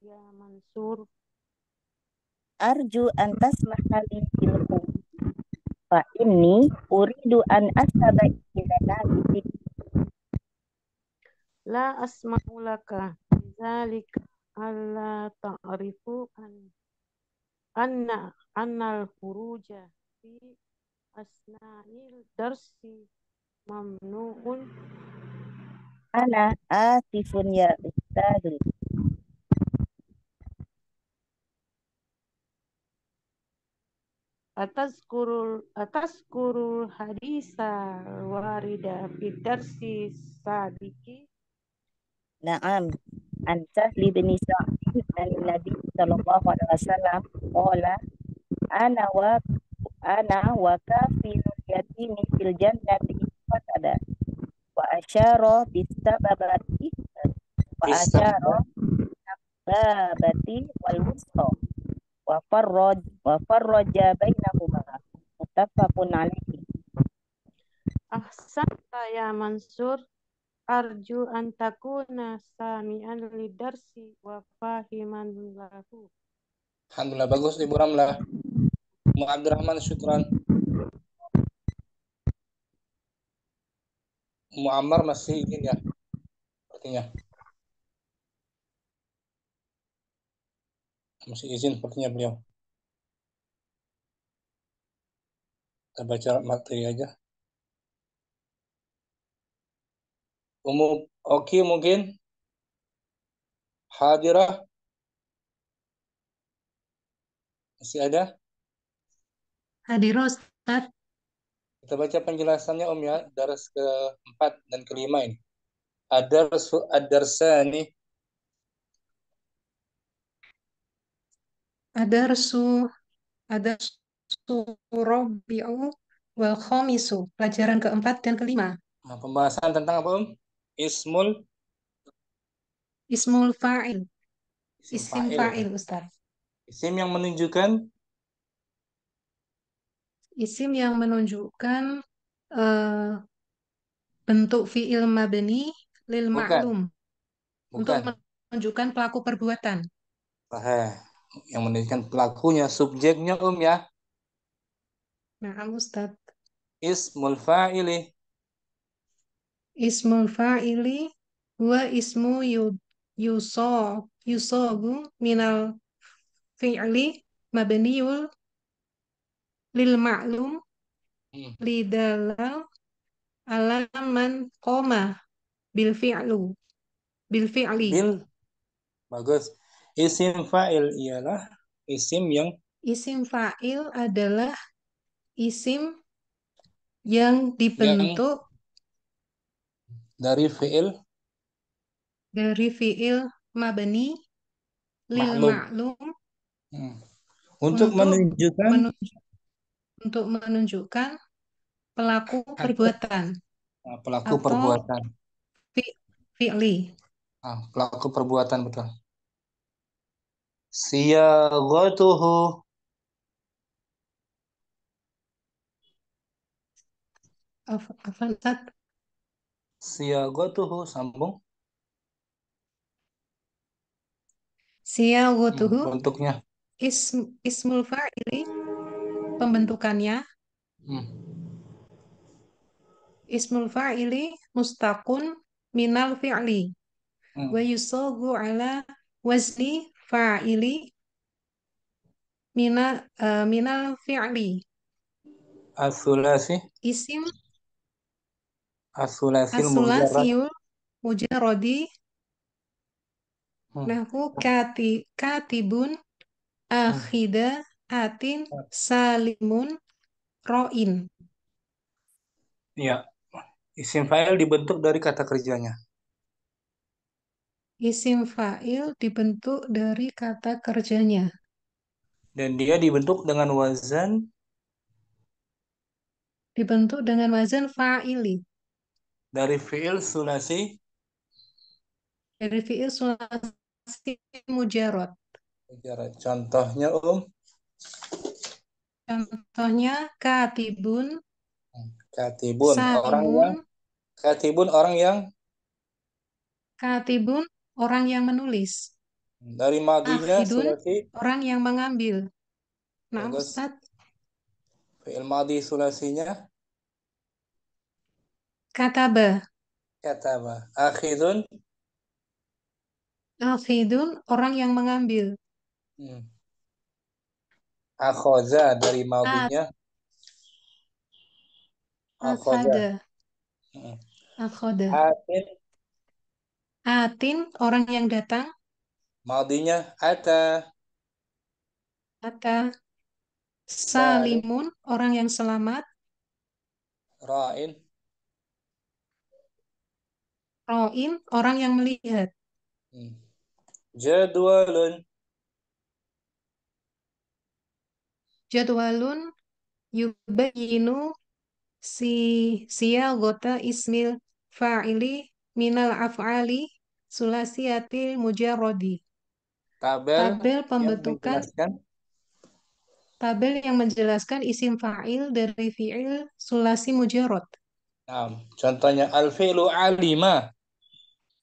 ya Mansur. Arju an tasmaha li bil fa inni uridu an asaba ila nasi. La asma'u laka zalika alla ta'rifu annal furuja fi asna'il darsi mamnu'un. Ana asifun ya ustadz. Ataskurul hadisa warida fi darsi sabiki. Naam. An Sahli bin Sa'id an Nabi sallallahu alaihi wasallam qala ana wa kafilul yatimi fil jannati fasada wa asyara bis sababati wa asyara babati wal wusta wa farraja bainahuma muttafaqun alaihi. Ahsanta ya Mansur. Arju an takuna sami'an lidarsi wa fahiman lahu. Alhamdulillah, bagus Ibu Ramlah. Abdurrahman, syukran. Muammar masih ingin ya, sepertinya. Masih izin sepertinya beliau. Kita baca materi aja. Oki mungkin hadirah masih ada? Hadir Ustaz. Kita baca penjelasannya ya, daras ke-4 dan ke-5 ini. Ad-darsani Adarsu Rabi'u wal Khamisu. Pelajaran keempat dan kelima. Nah, pembahasan tentang apa Ismul Fa'il. Isim fa'il Ustaz. Isim yang menunjukkan Bentuk fi'il mabni lil ma'lum. Untuk bukan. menunjukkan pelaku perbuatan. Yang menunjukkan pelakunya, subjeknya ya. Nah, Ustaz. Ismul fa'ili huwa ismu yusabu minal fi'li mabniul lil ma'lum lidalal alaman qoma bil fi'li. Bagus. Isim fa'il ialah isim fa'il adalah isim yang dibentuk dari fi'il mabni lil ma'lum untuk menunjukkan pelaku perbuatan. Pelaku perbuatan. Fi'li. Pelaku perbuatan, betul. Siyaghatuhu. Afan Ustaz. Siyaghatuhu, sambung. Siyaghatuhu. Bentuknya. Ismul fa'ili, pembentukannya. Ismul fa'ili mustaqun minal fi'li. Wa yusagu ala wazni fa'ili minal fi'li. As-sulasi. Isim As-sulasil mujarradi nahu katibun akhida atin, salimun, ro'in. Ya, isim fa'il dibentuk dari kata kerjanya. Isim fa'il dibentuk dari kata kerjanya. Dan dia dibentuk dengan wazan Dibentuk dengan wazan fa'ili. dari fi'il sulasi Dari fi'il sulasi mujarrad. mujarrad. Contohnya Contohnya katibun, katibun salimun, katibun orang yang menulis. dari madinya Akhidun sulasi. orang yang mengambil. Nah, Bagus. Ustadz, Fi'il madi sulasinya kataba. kataba. Akhidun Akhidun orang yang mengambil. akhoza dari madinya akhoza. Akhada. Akhoda. Atin Atin orang yang datang. madinya ata. Ata. Salim Salimun orang yang selamat. ra'in Ro'in orang yang melihat. jadwalun Jadwalun yubayinu siyagota ismil fa'ili minal af'ali sulasiyatil mujarrodi. tabel Tabel yang menjelaskan isim fa'il dari fi'il sulasi mujarrad. Contohnya al-fi'lu alima.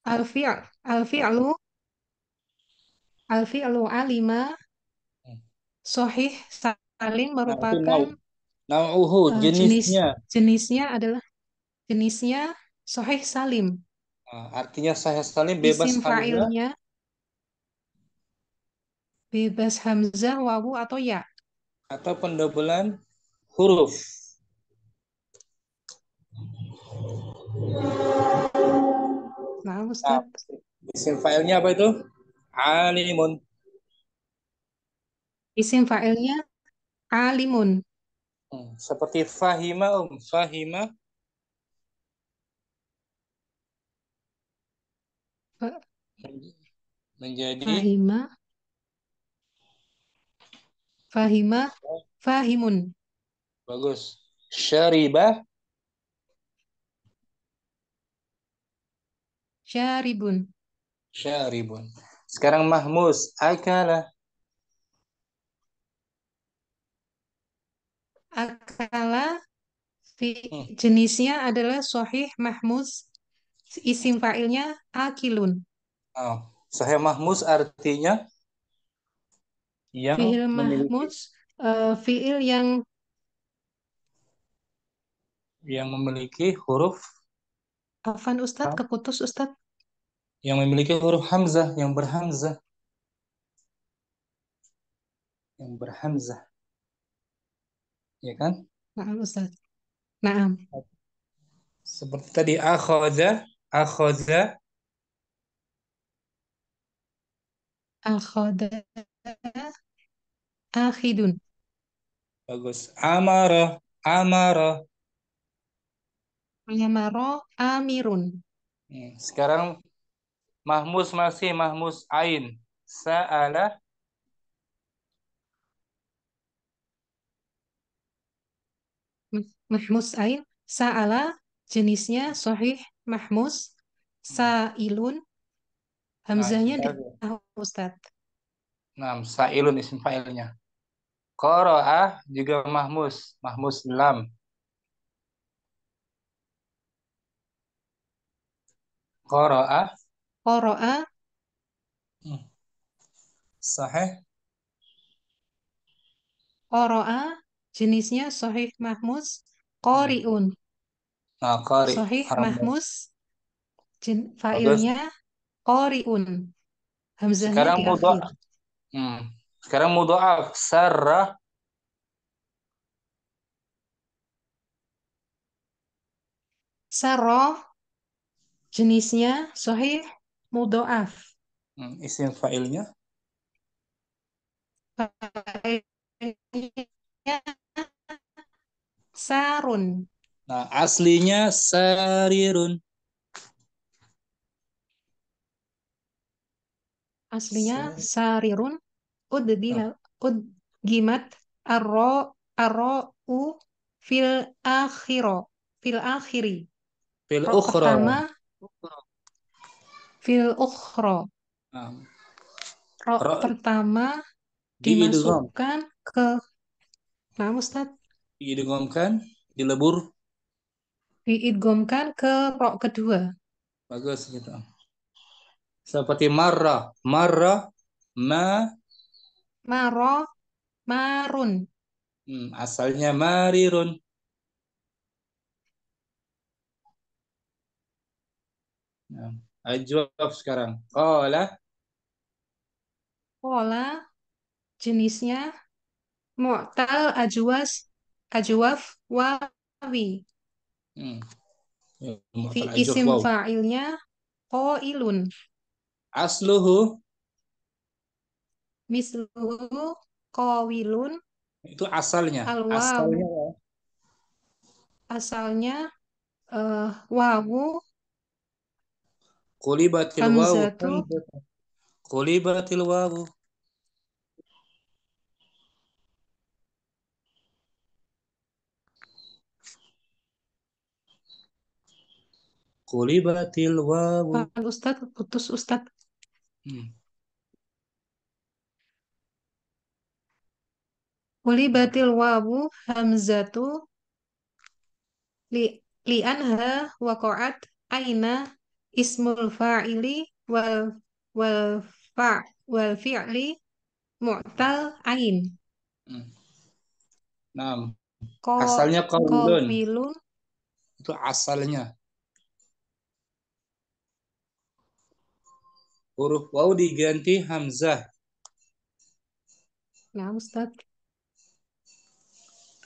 Al-fi'lu alima sahih salim merupakan Nau'uhu jenisnya adalah sahih salim. Artinya sahih salim bebas Isim hamzah. fa'ilnya bebas hamzah, wawu atau ya. Atau pendobelan huruf. Nah, Ustaz. Isim fa'ilnya apa itu? Alimun. Isim fa'ilnya alimun. Seperti fahima, fahima. Menjadi fahima, fahimun. Bagus. Syaribah. Syaribun. Sekarang mahmus, akala. Akala jenisnya adalah sahih mahmus. Isim fa'ilnya akilun. Sahih mahmus artinya yang fi'il mahmus, fi'il yang memiliki huruf. Afan Ustadz, keputus Ustadz. Yang memiliki huruf hamzah, yang berhamzah. Yang berhamzah. Ya kan? Naam Ustadz. Naam. Seperti tadi akhadha, akhadha. Akhadha, akhidun. Bagus. Amara, amara. Amara, amirun. Sekarang mahmus masih mahmus ain. Sa'ala. Mahmus ain. Sa'ala jenisnya sahih mahmus. Sa'ilun hamzahnya di Ustadz. Nah, sa'ilun isim fa'ilnya. Qara'ah juga mahmus, mahmus lam. Qara'ah. Sahih. Qara'a jenisnya sahih mahmus. Qari'un. Nah, qari. Sahih mahmus fa'ilnya qari'un. Hamzahnya di akhir. Sekarang mudha'af. Sarra. Sarra jenisnya sahih mudha'af. Isim fa'ilnya sarun. Nah, aslinya sarirun. Aslinya sarirun. Udgimat arro u fil akhiri. Fil Ro ukhra. pertama fil ukhro. Nah, Ro ro pertama diidgham. dimasukkan ke Ustaz. Diidghamkan, dilebur. Diidghamkan ke ro kedua. Bagus gitu. Seperti marra, Maro, marun. Asalnya marirun. Nah, ajwab sekarang. Pola jenisnya mu'tal ajwaf wawi. Fi isim fa'ilnya qailun. Asluhu. Misluhu qawilun. Itu asalnya. Asalnya wawu Qulibatil wawu. hamzatu. Qulibatil wawu. Qulibatil wawu. Ustaz, putus Ustaz. Qulibatil wawu hamzatu li'anha waqa'at aina ismul fa'ili wal fi'li mu'tal ain. Nah, asalnya qawilun. Itu asalnya. Huruf wawu diganti hamzah. Nah, Ustaz.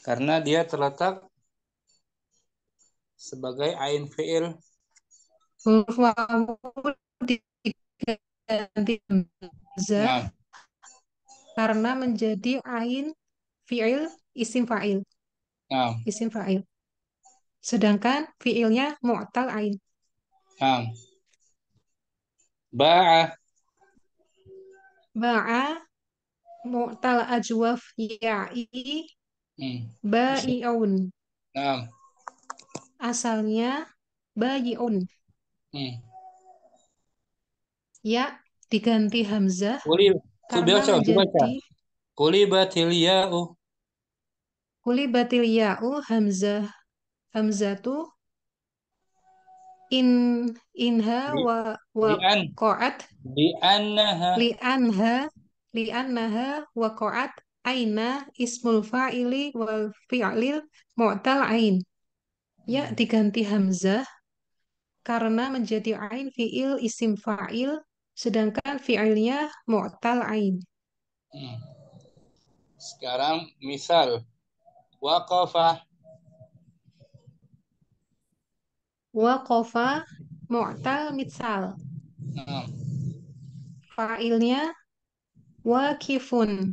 Karena dia terletak sebagai ain fi'il. Huruf wawu diganti hamzah karena menjadi ain fi'il isim fa'il. Isim fa'il. Sedangkan fi'ilnya mu'tal ain. Ba'a mu'tal ajwaf ya'i ba'i'un. Asalnya bayi'un. Ya diganti hamzah karena menjadi Qulibatil ya'u. Qulibatil ya'u hamzatu inha wa qa'at li'annaha wa qa'at aina ismul fa'ili wal fi'lil mu'tal ain. Ya diganti hamzah karena menjadi ain fi'il isim fa'il sedangkan fi'ilnya mu'tal ain. Sekarang misal waqafa mu'tal mitsal. Fa'ilnya waqifun.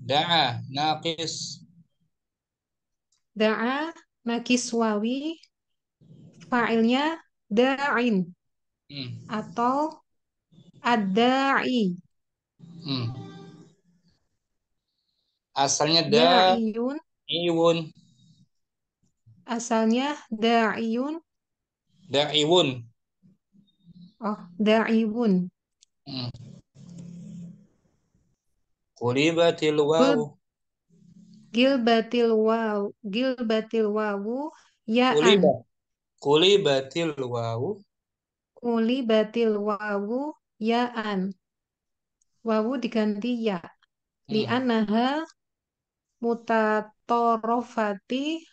Da'a naqis. Da'a nakis wawi. Fa'ilnya da'in atau ad-da'i. Asalnya da'iun. Asalnya da'iun. Da'iwun. Oh, da'iwun. Qulibatil wawu. Gilbatil wawu ya'an. Qulibatil wawu. Qulibatil wawu ya'an. Wawu diganti ya. Li'anaha mutatorofati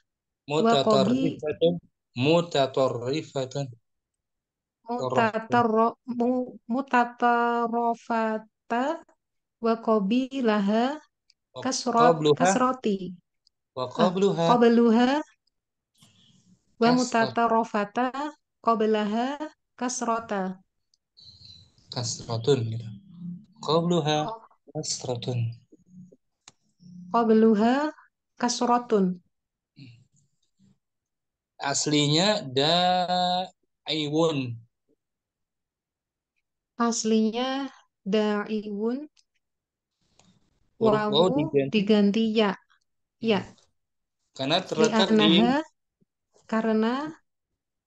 Mutatorrifatun. mutatarofata wa qabilaha kasroti. Qabluha wa mutatarofata qablaha kasrota. Kasratun gitu. Qabluha kasratun. qabluha kasrotun. Aslinya da'iwun. Aslinya da'iwun. Huruf waw Wawu diganti. diganti ya. Ya. Karena terletak di Li'annaha karena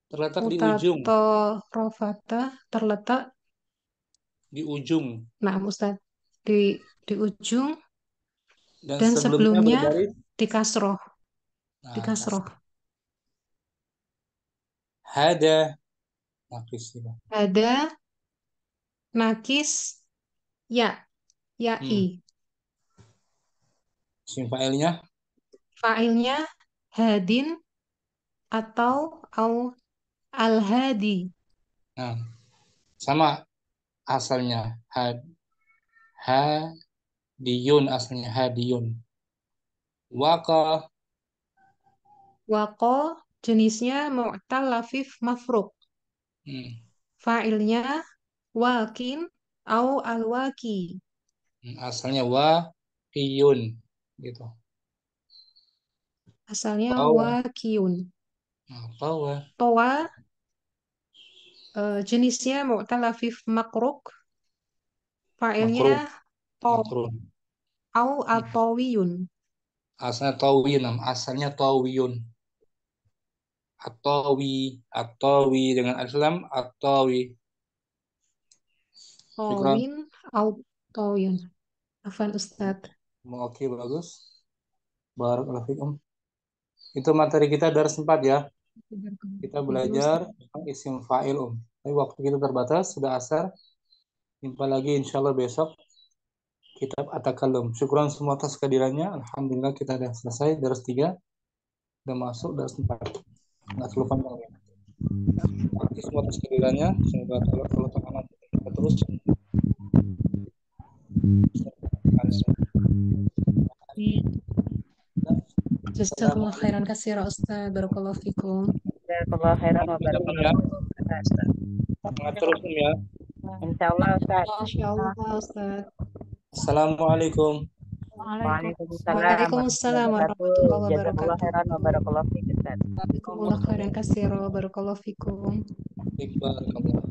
ujung. mutatorofata terletak Di ujung. nah Ustaz di ujung Dan dan sebelumnya sebelumnya berbaris. di kasroh. Di Nah, kasroh. Hada. Nakis. Ada nakis ya. Ya'i. Isim fa'ilnya. Fa'ilnya hadin atau al-hadi. Nah, sama asalnya hadiyun asalnya hadiyun. Waqa Jenisnya mu'tal lafif mafruk. Fa'ilnya wakin au al-waki. Asalnya waqiyun gitu. Asalnya Tawa. wakiyun. Tawa. Towa jenisnya mu'tal lafif makruk. Fa'ilnya Makrun. au atawiyun. Asalnya tawiyun. Atawi dengan alif lam atawi. Tawin au tawiyun. Afan Ustaz. Oke, bagus. Barakallahu fikum. Itu materi kita dari 4 ya. Kita belajar tentang isim fa'il Tapi waktu kita terbatas, sudah asar. Jumpa lagi insyaallah besok. Kitab At-Takallum. Syukran semua atas kehadirannya. Alhamdulillah kita sudah selesai dari 3. Sudah masuk dari 4. Nggak terlalu panjang ya. Terima kasih semua atas kehadirannya. Semoga Allah Ta'ala kita terus. Jazakallah khairan katsira Ustaz. Barakallahu fikum. Jazakallah khairan wa barakallahu. Semangat terus ya. Insyaallah Ustaz. Insyaallah Ustaz. Assalamualaikum. Waalaikumsalam warahmatullahi wabarakatuh. Jazakallah khairan wa barakallahu fikum Ustaz. Jazakallah khairan katsira wa barakallahu fikum. Barakallah.